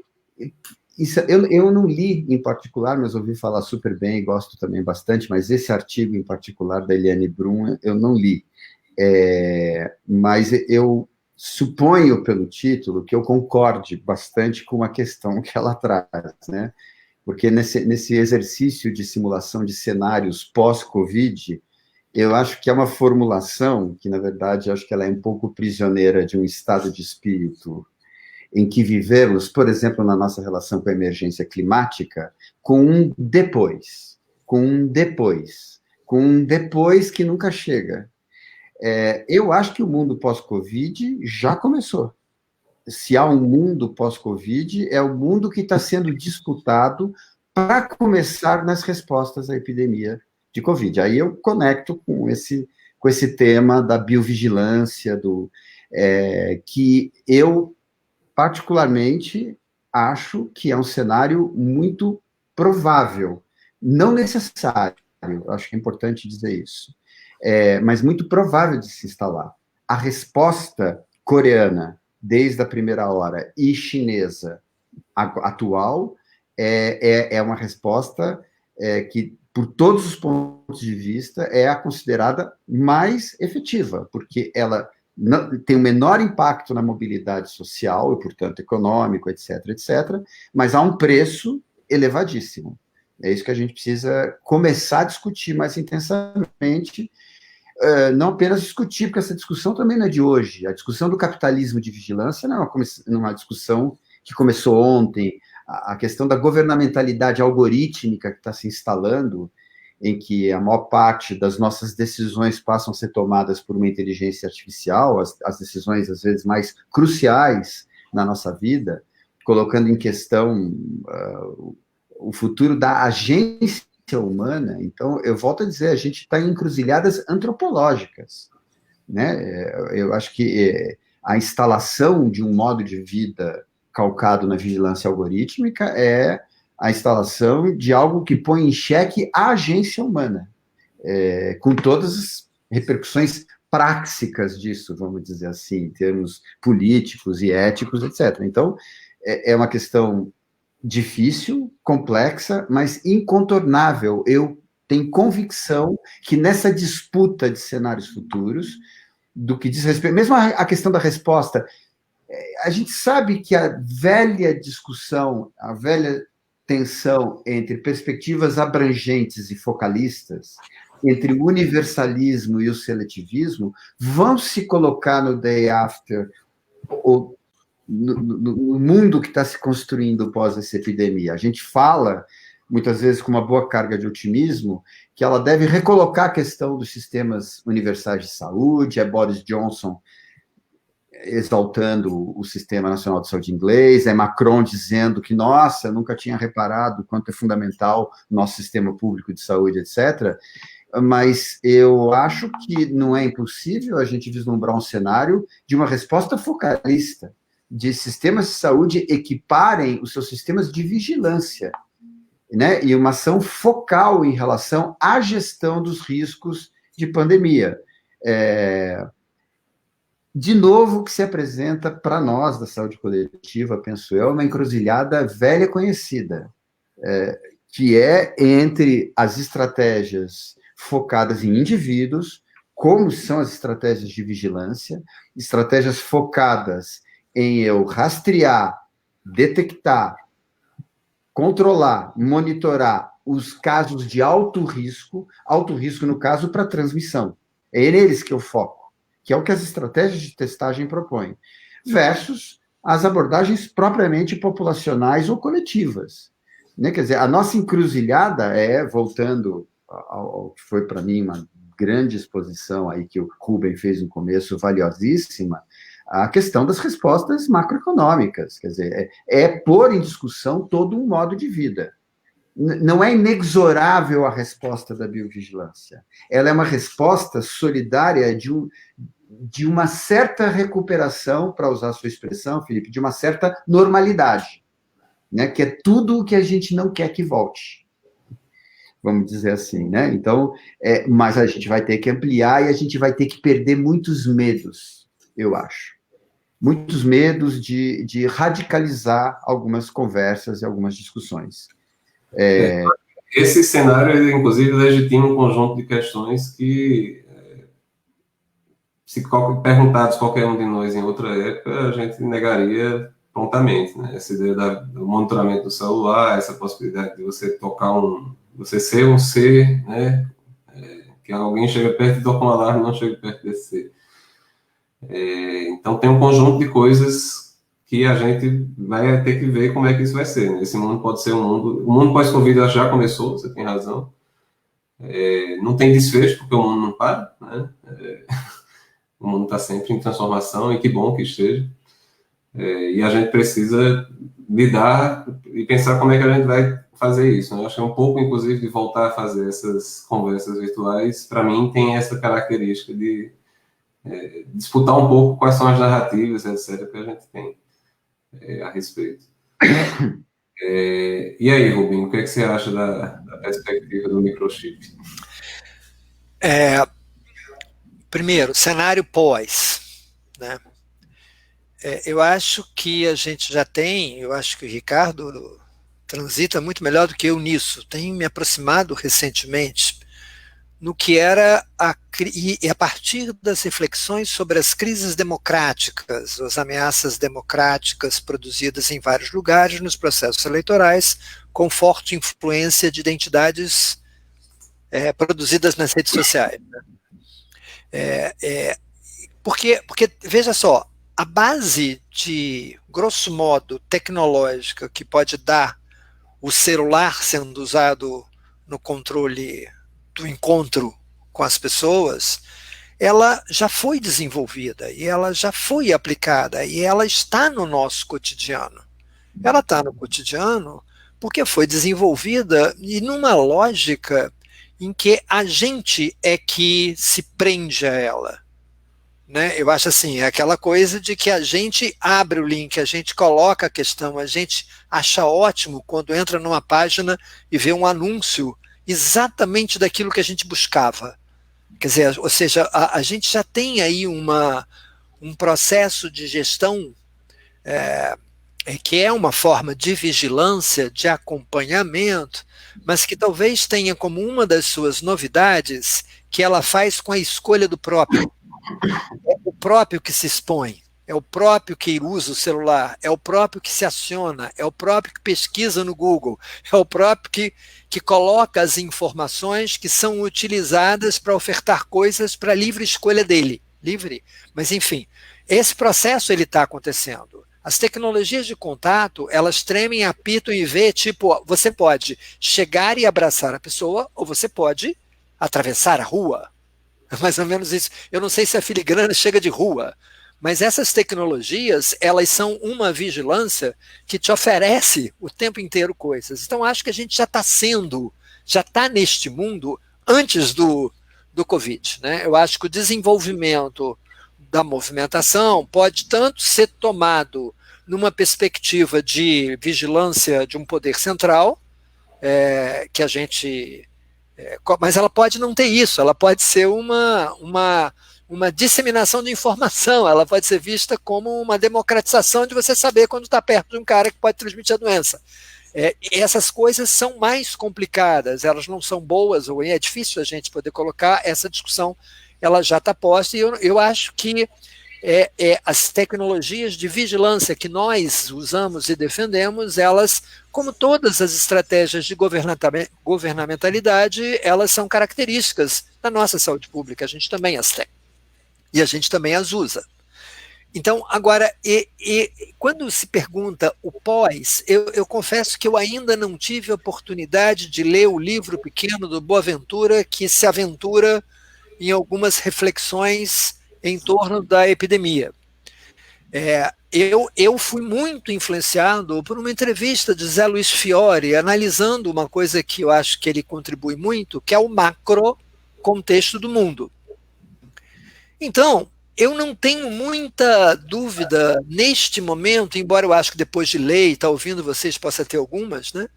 não li em particular, mas ouvi falar super bem e gosto também bastante, mas esse artigo em particular da Eliane Brum eu não li. Mas eu suponho pelo título que eu concorde bastante com a questão que ela traz, né? Porque nesse exercício de simulação de cenários pós-Covid, eu acho que é uma formulação que, na verdade, acho que ela é um pouco prisioneira de um estado de espírito em que vivemos, por exemplo, na nossa relação com a emergência climática, com um depois que nunca chega. Eu acho que o mundo pós-Covid já começou. Se há um mundo pós-Covid, é o mundo que está sendo disputado para começar nas respostas à epidemia de Covid. Aí eu conecto com esse tema da biovigilância, que eu, particularmente, acho que é um cenário muito provável, não necessário, acho que é importante dizer isso, mas muito provável de se instalar. A resposta coreana, desde a primeira hora, e chinesa atual, é uma resposta que, por todos os pontos de vista, é a considerada mais efetiva, porque ela tem um menor impacto na mobilidade social e, portanto, econômico, etc., etc., mas há um preço elevadíssimo. É isso que a gente precisa começar a discutir mais intensamente, não apenas discutir, porque essa discussão também não é de hoje. A discussão do capitalismo de vigilância não é uma discussão que começou ontem. A questão da governamentalidade algorítmica que está se instalando, em que a maior parte das nossas decisões passam a ser tomadas por uma inteligência artificial, as decisões, às vezes, mais cruciais na nossa vida, colocando em questão o futuro da agência humana. Então, eu volto a dizer, a gente está em encruzilhadas antropológicas, né? Eu acho que a instalação de um modo de vida calcado na vigilância algorítmica é a instalação de algo que põe em xeque a agência humana, com todas as repercussões práticas disso, vamos dizer assim, em termos políticos e éticos, etc. Então, é uma questão difícil, complexa, mas incontornável. Eu tenho convicção que nessa disputa de cenários futuros, do que diz respeito, mesmo a questão da resposta, a gente sabe que a velha discussão, a velha tensão entre perspectivas abrangentes e focalistas, entre o universalismo e o seletivismo, vão se colocar no day after, ou no mundo que está se construindo pós essa epidemia. A gente fala, muitas vezes com uma boa carga de otimismo, que ela deve recolocar a questão dos sistemas universais de saúde, Boris Johnson exaltando o Sistema Nacional de Saúde inglês, é Macron dizendo que, nossa, eu nunca tinha reparado quanto é fundamental o nosso sistema público de saúde, etc., mas eu acho que não é impossível a gente vislumbrar um cenário de uma resposta focalista, de sistemas de saúde equiparem os seus sistemas de vigilância, né, e uma ação focal em relação à gestão dos riscos de pandemia. De novo, o que se apresenta para nós da saúde coletiva, penso eu, é uma encruzilhada velha conhecida, que é entre as estratégias focadas em indivíduos, como são as estratégias de vigilância, estratégias focadas em eu rastrear, detectar, controlar, monitorar os casos de alto risco no caso para transmissão. É neles que eu foco, que é o que as estratégias de testagem propõem, versus as abordagens propriamente populacionais ou coletivas. Né? Quer dizer, a nossa encruzilhada voltando ao que foi para mim uma grande exposição aí que o Ruben fez no começo, valiosíssima, a questão das respostas macroeconômicas, quer dizer, pôr em discussão todo um modo de vida. Não é inexorável a resposta da biovigilância. Ela é uma resposta solidária de uma certa recuperação, para usar a sua expressão, Felipe, de uma certa normalidade, né? Que é tudo o que a gente não quer que volte. Vamos dizer assim, né? Então, mas a gente vai ter que ampliar e a gente vai ter que perder muitos medos, eu acho. Muitos medos de radicalizar algumas conversas e algumas discussões. Esse cenário, inclusive, legitima um conjunto de questões que, se perguntados qualquer um de nós em outra época, a gente negaria prontamente, né? Essa ideia do monitoramento do celular, essa possibilidade de você você ser um ser, né? Que alguém chega perto e toca um alarme, não chega perto desse ser. Então tem um conjunto de coisas que a gente vai ter que ver como é que isso vai ser, né? Esse mundo pode ser o mundo pós-Covid já começou, você tem razão, não tem desfecho porque o mundo não para, né? O mundo está sempre em transformação e que bom que esteja, e a gente precisa lidar e pensar como é que a gente vai fazer isso, né? Eu acho que um pouco, inclusive, de voltar a fazer essas conversas virtuais, para mim tem essa característica de disputar um pouco quais são as narrativas, etc., que a gente tem a respeito. E aí, Rubinho, o que você acha da perspectiva do microchip? Primeiro, cenário pós, né? Eu acho que a gente já tem, eu acho que o Ricardo transita muito melhor do que eu nisso, tenho me aproximado recentemente no que era e a partir das reflexões sobre as crises democráticas, as ameaças democráticas produzidas em vários lugares nos processos eleitorais, com forte influência de identidades produzidas nas redes sociais. Porque, veja só, a base de, grosso modo, tecnológica que pode dar o celular sendo usado no controle do encontro com as pessoas, ela já foi desenvolvida e ela já foi aplicada e ela está no nosso cotidiano. Ela está no cotidiano porque foi desenvolvida e numa lógica em que a gente é que se prende a ela. Né? Eu acho assim, é aquela coisa de que a gente abre o link, a gente coloca a questão, a gente acha ótimo quando entra numa página e vê um anúncio exatamente daquilo que a gente buscava. Quer dizer, ou seja, a gente já tem aí um processo de gestão que é uma forma de vigilância, de acompanhamento, mas que talvez tenha como uma das suas novidades que ela faz com a escolha do próprio. É o próprio que se expõe, é o próprio que usa o celular, é o próprio que se aciona, é o próprio que pesquisa no Google, é o próprio que coloca as informações que são utilizadas para ofertar coisas para livre escolha dele. Livre, mas enfim, esse processo ele está acontecendo. As tecnologias de contato, elas tremem, apitam e vê, tipo, você pode chegar e abraçar a pessoa, ou você pode atravessar a rua. Mais ou menos isso. Eu não sei se a filigrana chega de rua, Mas essas tecnologias, elas são uma vigilância que te oferece o tempo inteiro coisas. Então, acho que a gente já está neste mundo antes do Covid, né? Eu acho que o desenvolvimento da movimentação pode tanto ser tomado numa perspectiva de vigilância de um poder central, que a gente... mas ela pode não ter isso, ela pode ser uma disseminação de informação, ela pode ser vista como uma democratização de você saber quando está perto de um cara que pode transmitir a doença. Essas coisas são mais complicadas, elas não são boas, ou é difícil a gente poder colocar, essa discussão ela já está posta, e eu acho que as tecnologias de vigilância que nós usamos e defendemos, elas, como todas as estratégias de governamentalidade, elas são características da nossa saúde pública, a gente também as tem, e a gente também as usa. Então, agora, quando se pergunta o pós, eu confesso que eu ainda não tive a oportunidade de ler o livro pequeno do Boaventura, que se aventura em algumas reflexões em torno da epidemia. Eu fui muito influenciado por uma entrevista de Zé Luiz Fiore, analisando uma coisa que eu acho que ele contribui muito, que é o macro contexto do mundo. Então, eu não tenho muita dúvida neste momento, embora eu acho que depois de ler e estar ouvindo vocês possa ter algumas, né?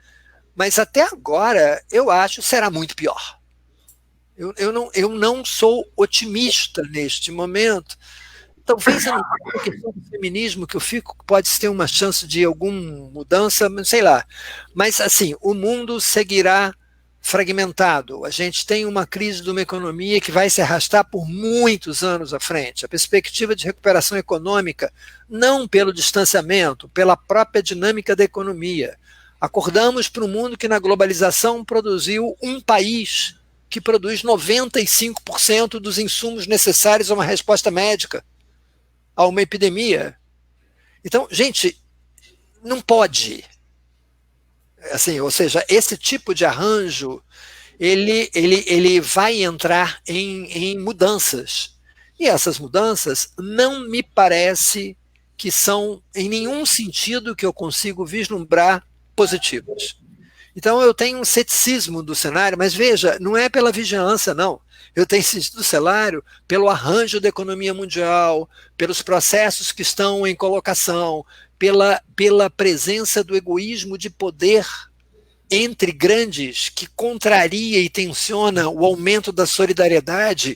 Mas até agora eu acho que será muito pior. Eu não sou otimista neste momento. Talvez a questão do feminismo que eu fico, pode ter uma chance de alguma mudança, sei lá. Mas assim, o mundo seguirá fragmentado. A gente tem uma crise de uma economia que vai se arrastar por muitos anos à frente. A perspectiva de recuperação econômica, não pelo distanciamento, pela própria dinâmica da economia. Acordamos para um mundo que na globalização produziu um país que produz 95% dos insumos necessários a uma resposta médica, a uma epidemia. Então, gente, não pode. Assim, ou seja, esse tipo de arranjo, ele vai entrar em mudanças. E essas mudanças não me parece que são, em nenhum sentido que eu consigo vislumbrar, positivas. Então eu tenho um ceticismo do cenário, mas veja, não é pela vigilância, não. Eu tenho sentido do cenário pelo arranjo da economia mundial, pelos processos que estão em colocação, pela presença do egoísmo de poder entre grandes que contraria e tensiona o aumento da solidariedade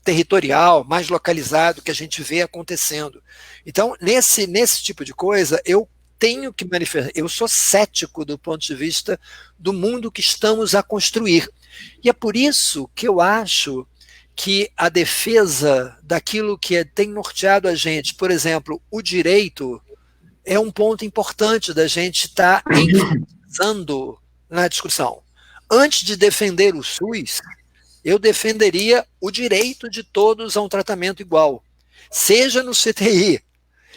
territorial, mais localizado, que a gente vê acontecendo. Então, nesse tipo de coisa, eu tenho que manifestar, eu sou cético do ponto de vista do mundo que estamos a construir. E é por isso que eu acho que a defesa daquilo que tem norteado a gente, por exemplo, o direito, é um ponto importante da gente estar enfatizando na discussão. Antes de defender o SUS, eu defenderia o direito de todos a um tratamento igual, seja no CTI.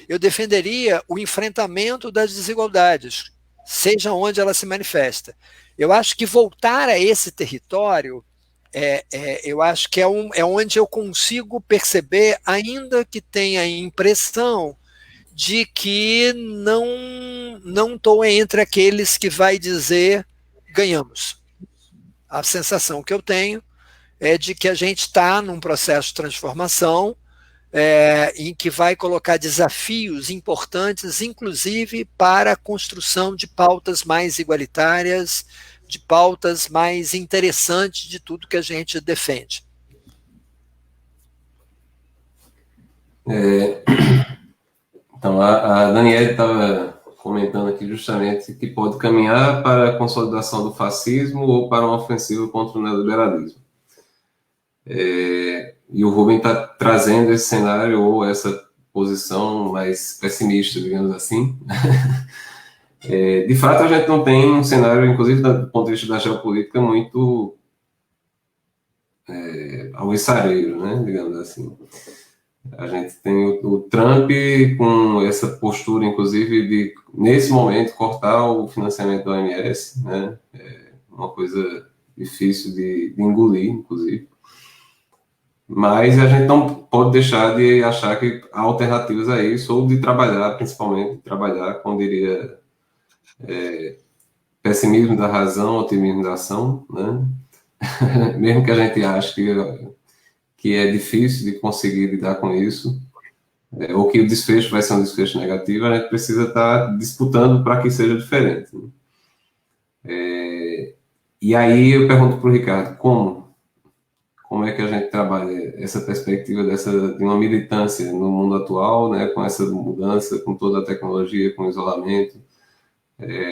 Eu defenderia o enfrentamento das desigualdades, seja onde ela se manifesta. Eu acho que voltar a esse território, eu acho que é onde eu consigo perceber, ainda que tenha a impressão de que não estou entre aqueles que vai dizer ganhamos. A sensação que eu tenho é de que a gente está num processo de transformação em que vai colocar desafios importantes, inclusive para a construção de pautas mais igualitárias, de pautas mais interessantes de tudo que a gente defende. Então, a Daniela estava comentando aqui justamente que pode caminhar para a consolidação do fascismo ou para uma ofensiva contra o neoliberalismo. E o Rubem está trazendo esse cenário ou essa posição mais pessimista, digamos assim. De fato, a gente não tem um cenário, inclusive do ponto de vista da geopolítica, muito alvissareiro, né, digamos assim. A gente tem o Trump com essa postura, inclusive, de, nesse momento, cortar o financiamento da OMS, né? Uma coisa difícil de engolir, inclusive. Mas a gente não pode deixar de achar que há alternativas a isso, ou de trabalhar, principalmente, trabalhar, como diria, pessimismo da razão, otimismo da ação, né? Mesmo que a gente ache que é difícil de conseguir lidar com isso, ou que o desfecho vai ser um desfecho negativo, a gente precisa estar disputando para que seja diferente, né? E aí eu pergunto para o Ricardo, como é que a gente trabalha essa perspectiva de uma militância no mundo atual, né, com essa mudança, com toda a tecnologia, com o isolamento?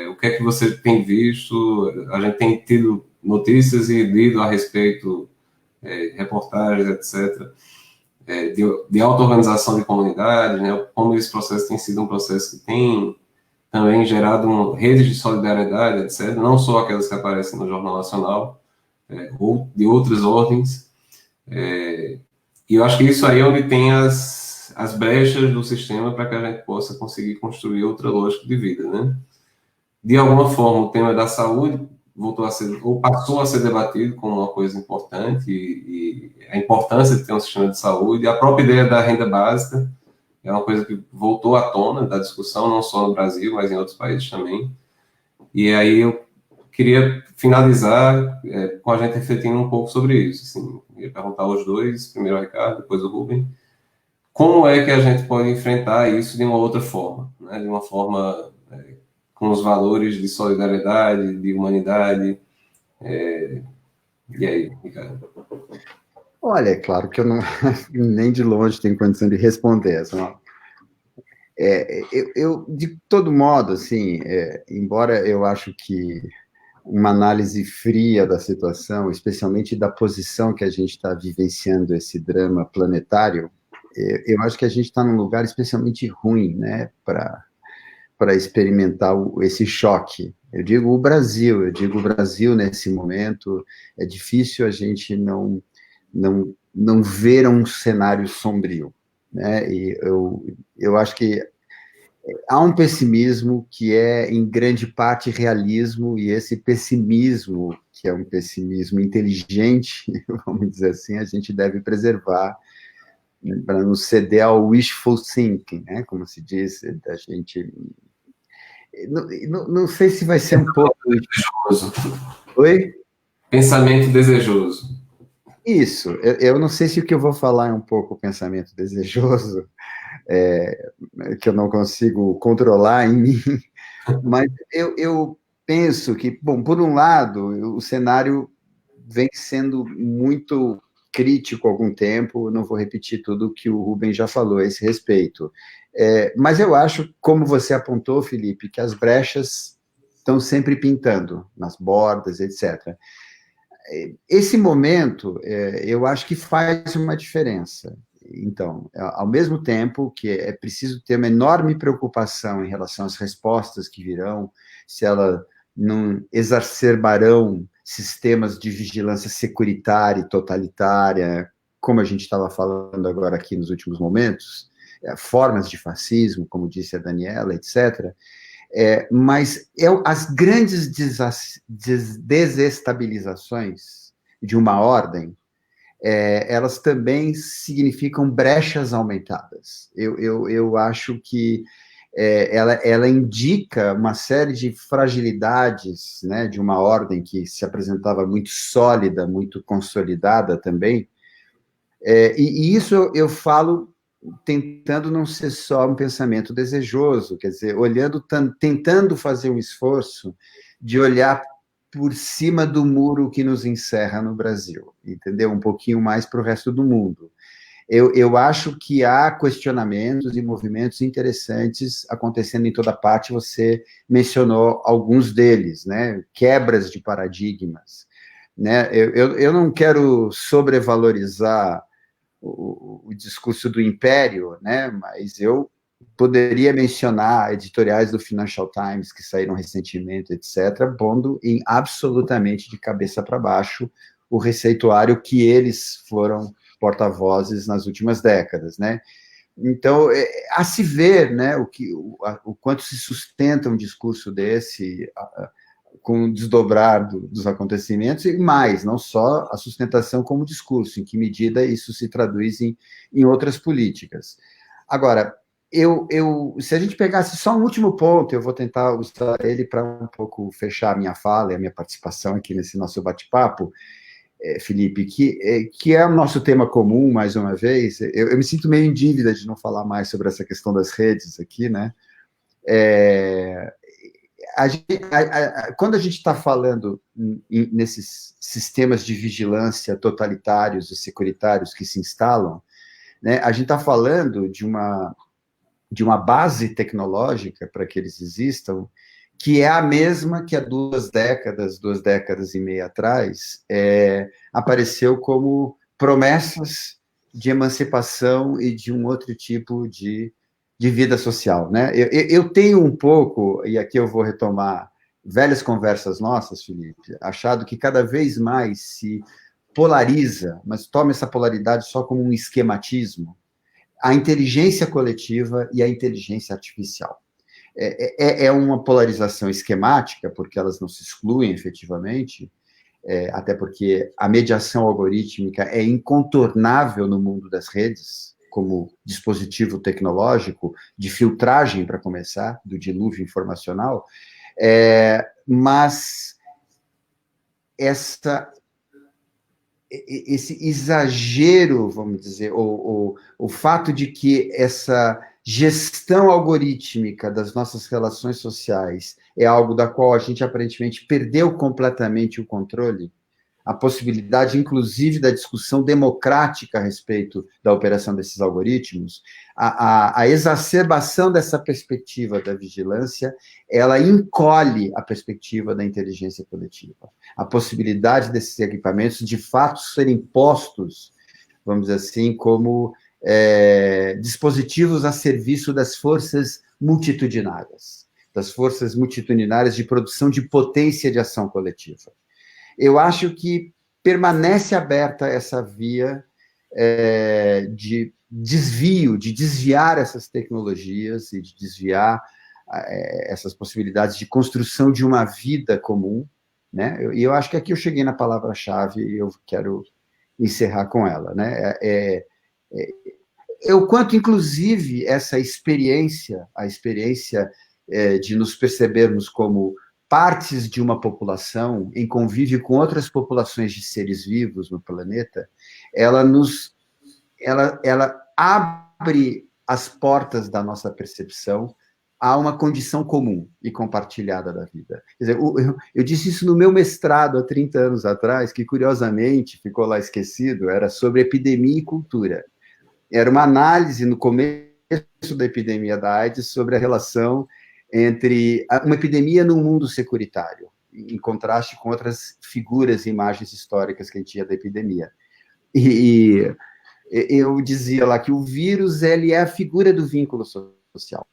O que é que você tem visto? A gente tem tido notícias e lido a respeito, reportagens, etc., de auto-organização de comunidades, né, como esse processo tem sido um processo que tem também gerado redes de solidariedade, etc., não só aquelas que aparecem no Jornal Nacional, ou de outras ordens. E eu acho que isso aí é onde tem as brechas do sistema para que a gente possa conseguir construir outra lógica de vida, né? De alguma forma, o tema da saúde voltou a ser, ou passou a ser debatido como uma coisa importante, e a importância de ter um sistema de saúde, a própria ideia da renda básica é uma coisa que voltou à tona da discussão, não só no Brasil, mas em outros países também. E aí eu queria finalizar com a gente refletindo um pouco sobre isso. Assim, eu ia perguntar aos dois, primeiro o Ricardo, depois o Rubem, como é que a gente pode enfrentar isso de uma outra forma, né? De uma forma com os valores de solidariedade, de humanidade. E aí, Ricardo? Olha, é claro que eu não, nem de longe tenho condição de responder essa. De todo modo, assim, embora eu acho que uma análise fria da situação, especialmente da posição que a gente está vivenciando esse drama planetário, eu acho que a gente está num lugar especialmente ruim, né, para experimentar esse choque. Eu digo o Brasil nesse momento, é difícil a gente não ver um cenário sombrio, né? E eu acho que há um pessimismo que é, em grande parte, realismo, e esse pessimismo, que é um pessimismo inteligente, vamos dizer assim, a gente deve preservar, né, para não ceder ao wishful thinking, né, como se diz, da gente... Não sei se vai ser um pouco... Desejoso. Oi? Pensamento desejoso. Isso, eu não sei se o que eu vou falar é um pouco pensamento desejoso, que eu não consigo controlar em mim, mas eu penso que, bom, por um lado, o cenário vem sendo muito crítico há algum tempo, não vou repetir tudo que o Rubem já falou a esse respeito, mas eu acho, como você apontou, Felipe, que as brechas estão sempre pintando nas bordas, etc. Esse momento, eu acho que faz uma diferença. Então, ao mesmo tempo que é preciso ter uma enorme preocupação em relação às respostas que virão, se elas não exacerbarão sistemas de vigilância securitária e totalitária, como a gente estava falando agora aqui nos últimos momentos, formas de fascismo, como disse a Daniela, etc., mas as grandes desestabilizações de uma ordem, elas também significam brechas aumentadas. Eu acho que ela indica uma série de fragilidades, né, de uma ordem que se apresentava muito sólida, muito consolidada também, e isso eu falo tentando não ser só um pensamento desejoso, quer dizer, tentando fazer um esforço de olhar por cima do muro que nos encerra no Brasil, entendeu? Um pouquinho mais para o resto do mundo. Eu acho que há questionamentos e movimentos interessantes acontecendo em toda parte, você mencionou alguns deles, né? Quebras de paradigmas, né? Eu não quero sobrevalorizar o discurso do império, né? Mas eu poderia mencionar editoriais do Financial Times que saíram recentemente, etc., pondo absolutamente de cabeça para baixo o receituário que eles foram porta-vozes nas últimas décadas, né? Então, a se ver, né, o quanto se sustenta um discurso desse, com o desdobrar dos acontecimentos, e mais, não só a sustentação como discurso, em que medida isso se traduz em outras políticas. Agora, se a gente pegasse só um último ponto, eu vou tentar usar ele para um pouco fechar a minha fala e a minha participação aqui nesse nosso bate-papo, Felipe, que é o nosso tema comum, mais uma vez. Eu me sinto meio em dívida de não falar mais sobre essa questão das redes aqui, né? Quando a gente está falando nesses sistemas de vigilância totalitários e securitários que se instalam, né, a gente está falando de uma base tecnológica para que eles existam, que é a mesma que há 2 décadas e meia atrás, apareceu como promessas de emancipação e de um outro tipo de vida social, né? Eu tenho um pouco, e aqui eu vou retomar velhas conversas nossas, Felipe, achado que cada vez mais se polariza, mas toma essa polaridade só como um esquematismo, a inteligência coletiva e a inteligência artificial. É uma polarização esquemática, porque elas não se excluem efetivamente, até porque a mediação algorítmica é incontornável no mundo das redes, como dispositivo tecnológico de filtragem, para começar, do dilúvio informacional, mas esse exagero, vamos dizer, o fato de que essa gestão algorítmica das nossas relações sociais é algo da qual a gente aparentemente perdeu completamente o controle, a possibilidade, inclusive, da discussão democrática a respeito da operação desses algoritmos, a exacerbação dessa perspectiva da vigilância, ela encolhe a perspectiva da inteligência coletiva. A possibilidade desses equipamentos, de fato, serem postos, vamos dizer assim, como dispositivos a serviço das forças multitudinárias de produção de potência de ação coletiva. Eu acho que permanece aberta essa via de desvio, de desviar essas tecnologias e de desviar essas possibilidades de construção de uma vida comum, né? E eu acho que aqui eu cheguei na palavra-chave e eu quero encerrar com ela, né? O quanto, inclusive, essa experiência, a experiência de nos percebermos como partes de uma população em convívio com outras populações de seres vivos no planeta, ela abre as portas da nossa percepção a uma condição comum e compartilhada da vida. Quer dizer, eu disse isso no meu mestrado há 30 anos atrás, que curiosamente ficou lá esquecido, era sobre epidemia e cultura. Era uma análise no começo da epidemia da AIDS sobre a relação entre uma epidemia num mundo securitário, em contraste com outras figuras e imagens históricas que a gente tinha da epidemia. E eu dizia lá que o vírus ele é a figura do vínculo social,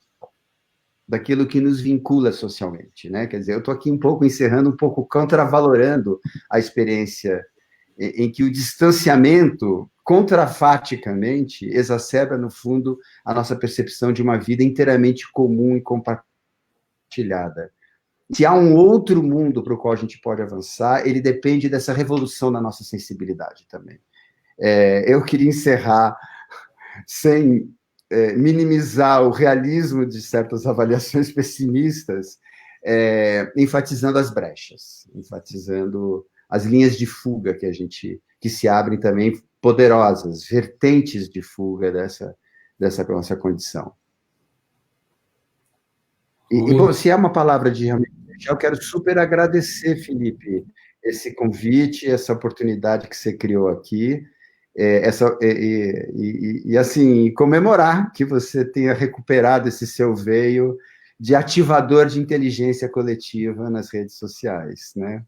daquilo que nos vincula socialmente, né? Quer dizer, eu estou aqui um pouco encerrando, um pouco contravalorando a experiência em que o distanciamento, contrafaticamente, exacerba, no fundo, a nossa percepção de uma vida inteiramente comum e compartilhada. Se há um outro mundo para o qual a gente pode avançar, ele depende dessa revolução na nossa sensibilidade também. Eu queria encerrar sem minimizar o realismo de certas avaliações pessimistas, enfatizando as brechas, enfatizando as linhas de fuga que se abrem também, poderosas, vertentes de fuga dessa nossa condição. E bom, se é uma palavra de realmente, eu quero super agradecer, Felipe, esse convite, essa oportunidade que você criou aqui, e assim, comemorar que você tenha recuperado esse seu veio de ativador de inteligência coletiva nas redes sociais, né?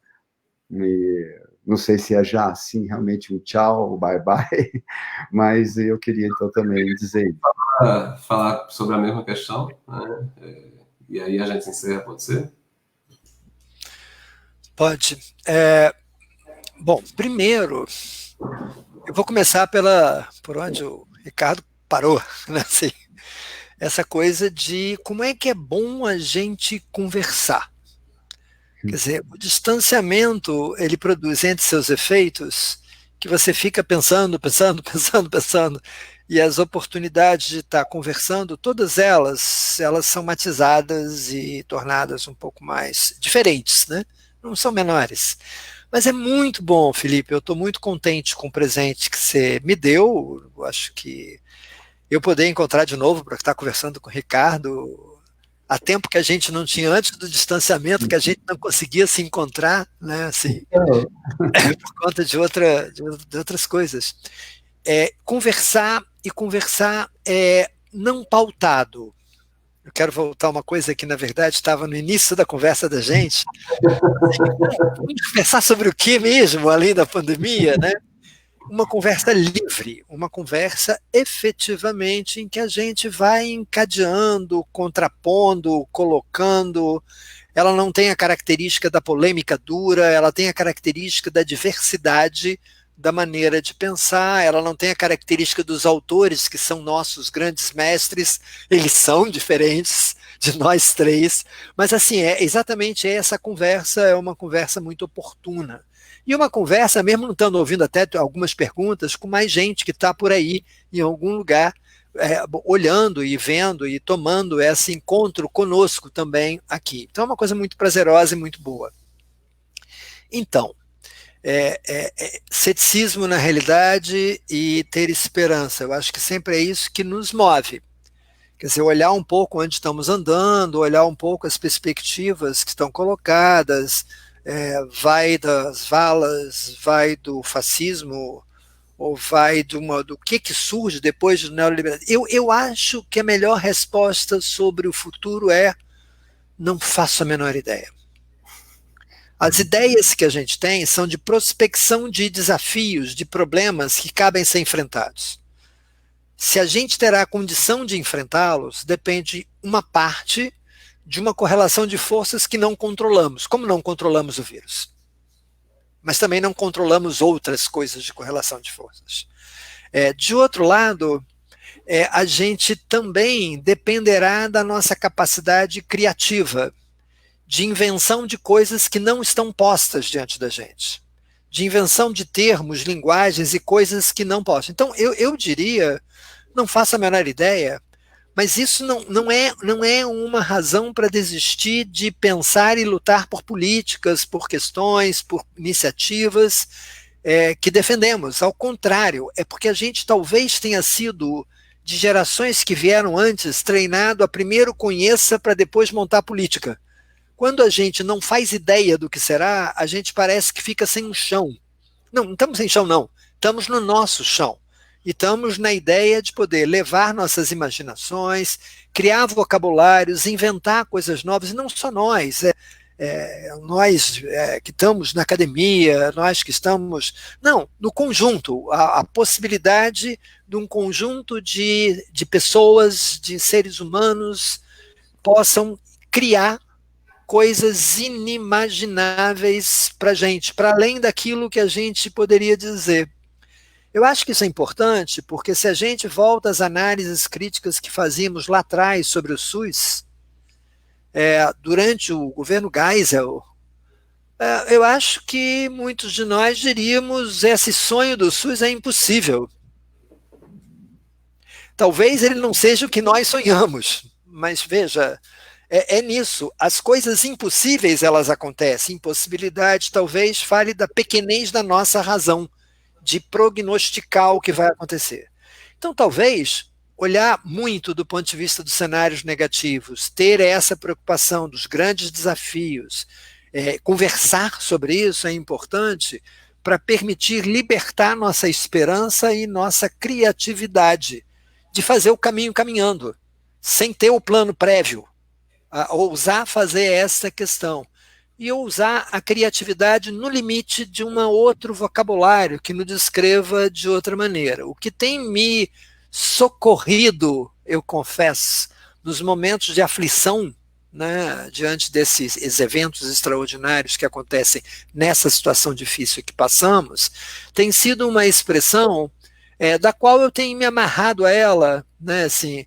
E não sei se é já assim, realmente um tchau, um bye-bye, mas eu queria então também dizer isso. Falar sobre a mesma questão, né? E aí a gente encerra, pode ser? Pode. Bom, primeiro, eu vou começar por onde o Ricardo parou, né? Assim, essa coisa de como é que é bom a gente conversar. Quer dizer, o distanciamento, ele produz entre seus efeitos que você fica pensando, e as oportunidades de estar conversando, todas elas são matizadas e tornadas um pouco mais diferentes, né? Não são menores. Mas é muito bom, Felipe, eu estou muito contente com o presente que você me deu, eu acho que eu poder encontrar de novo para estar conversando com o Ricardo, há tempo que a gente não tinha, antes do distanciamento, que a gente não conseguia se encontrar, né, assim, por conta de outras coisas. Conversar não pautado. Eu quero voltar a uma coisa que, na verdade, estava no início da conversa da gente. Vamos conversar sobre o que mesmo, além da pandemia, né? Uma conversa livre, uma conversa efetivamente em que a gente vai encadeando, contrapondo, colocando. Ela não tem a característica da polêmica dura, ela tem a característica da diversidade da maneira de pensar, ela não tem a característica dos autores, que são nossos grandes mestres, eles são diferentes de nós três, mas assim, exatamente essa conversa é uma conversa muito oportuna. E uma conversa, mesmo não estando ouvindo até algumas perguntas, com mais gente que está por aí, em algum lugar, olhando e vendo e tomando esse encontro conosco também aqui. Então é uma coisa muito prazerosa e muito boa. Então, ceticismo na realidade e ter esperança. Eu acho que sempre é isso que nos move. Quer dizer, olhar um pouco onde estamos andando, olhar um pouco as perspectivas que estão colocadas, vai das valas, vai do fascismo, ou vai do que surge depois do neoliberalismo. Eu acho que a melhor resposta sobre o futuro não faço a menor ideia. As ideias que a gente tem são de prospecção de desafios, de problemas que cabem ser enfrentados. Se a gente terá a condição de enfrentá-los, depende uma parte de uma correlação de forças que não controlamos, como não controlamos o vírus. Mas também não controlamos outras coisas de correlação de forças. De outro lado, a gente também dependerá da nossa capacidade criativa, de invenção de coisas que não estão postas diante da gente, de invenção de termos, linguagens e coisas que não postam. Então, eu diria, não faço a menor ideia, mas isso não é uma razão para desistir de pensar e lutar por políticas, por questões, por iniciativas que defendemos. Ao contrário, é porque a gente talvez tenha sido, de gerações que vieram antes, treinado a primeiro conheça para depois montar política. Quando a gente não faz ideia do que será, a gente parece que fica sem um chão. Não estamos sem chão, não. Estamos no nosso chão. E estamos na ideia de poder levar nossas imaginações, criar vocabulários, inventar coisas novas, e não só nós. Nós que estamos na academia, nós que estamos... Não, no conjunto. A possibilidade de um conjunto de pessoas, de seres humanos, possam criar coisas inimagináveis para a gente, para além daquilo que a gente poderia dizer. Eu acho que isso é importante, porque se a gente volta às análises críticas que fazíamos lá atrás sobre o SUS, durante o governo Geisel, eu acho que muitos de nós diríamos esse sonho do SUS é impossível. Talvez ele não seja o que nós sonhamos, mas veja... nisso, as coisas impossíveis elas acontecem, impossibilidade talvez fale da pequenez da nossa razão, de prognosticar o que vai acontecer. Então talvez olhar muito do ponto de vista dos cenários negativos, ter essa preocupação dos grandes desafios, conversar sobre isso é importante para permitir libertar nossa esperança e nossa criatividade, de fazer o caminho caminhando, sem ter o plano prévio. Ousar fazer essa questão e ousar a criatividade no limite de um outro vocabulário que nos descreva de outra maneira. O que tem me socorrido, eu confesso, nos momentos de aflição, né, diante desses eventos extraordinários que acontecem nessa situação difícil que passamos, tem sido uma expressão da qual eu tenho me amarrado a ela, né, assim,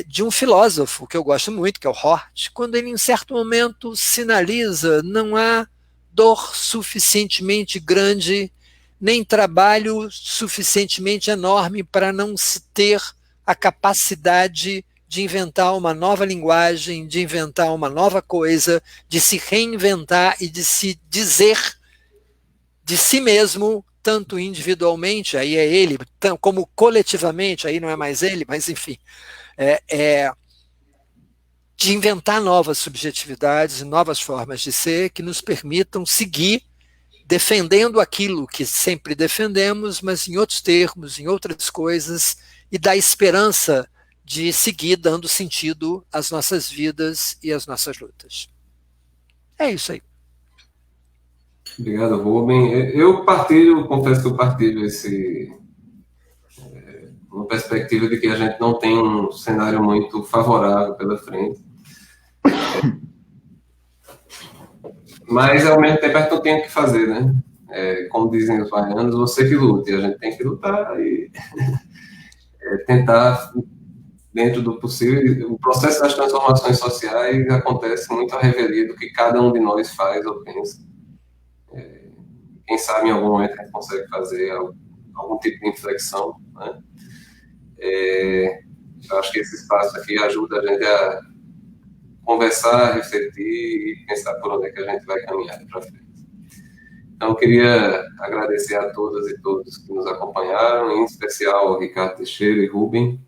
de um filósofo que eu gosto muito, que é o Hort, quando ele, em certo momento, sinaliza: não há dor suficientemente grande, nem trabalho suficientemente enorme para não se ter a capacidade de inventar uma nova linguagem, de inventar uma nova coisa, de se reinventar e de se dizer de si mesmo, tanto individualmente, aí é ele, como coletivamente, aí não é mais ele, mas enfim, de inventar novas subjetividades, novas formas de ser que nos permitam seguir defendendo aquilo que sempre defendemos, mas em outros termos, em outras coisas, e dar esperança de seguir dando sentido às nossas vidas e às nossas lutas. É isso aí. Obrigado, Rubem. Confesso que eu partilho uma perspectiva de que a gente não tem um cenário muito favorável pela frente. Mas, ao mesmo tempo, a gente não tem o que fazer, né? Como dizem os baianos, você que lute. A gente tem que lutar e tentar, dentro do possível. O processo das transformações sociais acontece muito à revelia do que cada um de nós faz ou pensa. Quem sabe, em algum momento, a gente consegue fazer algum tipo de inflexão, né? Eu acho que esse espaço aqui ajuda a gente a conversar, refletir e pensar por onde é que a gente vai caminhar para frente. Então, eu queria agradecer a todas e todos que nos acompanharam, em especial ao Ricardo Teixeira e Rubem,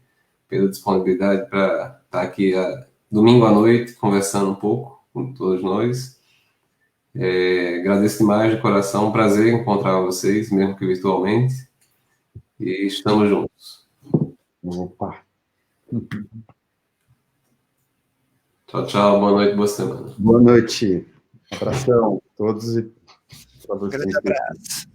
pela disponibilidade para estar aqui domingo à noite, conversando um pouco com todos nós. Agradeço demais de coração, um prazer encontrar vocês, mesmo que virtualmente, e estamos juntos. Opa! Tchau, tchau, boa noite, boa semana. Boa noite, abração a todos e para vocês. Grande abraço.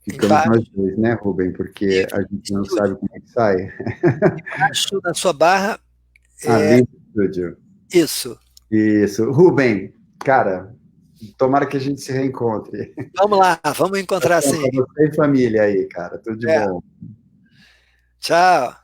Ficamos nós dois, né, Rubem? Porque a gente não sabe como é que sai. Embaixo da sua barra. Ali no estúdio. Isso. Isso. Rubem, cara, tomara que a gente se reencontre. Vamos lá, vamos encontrar sim. Você e família aí, cara. Tudo de bom. Tchau.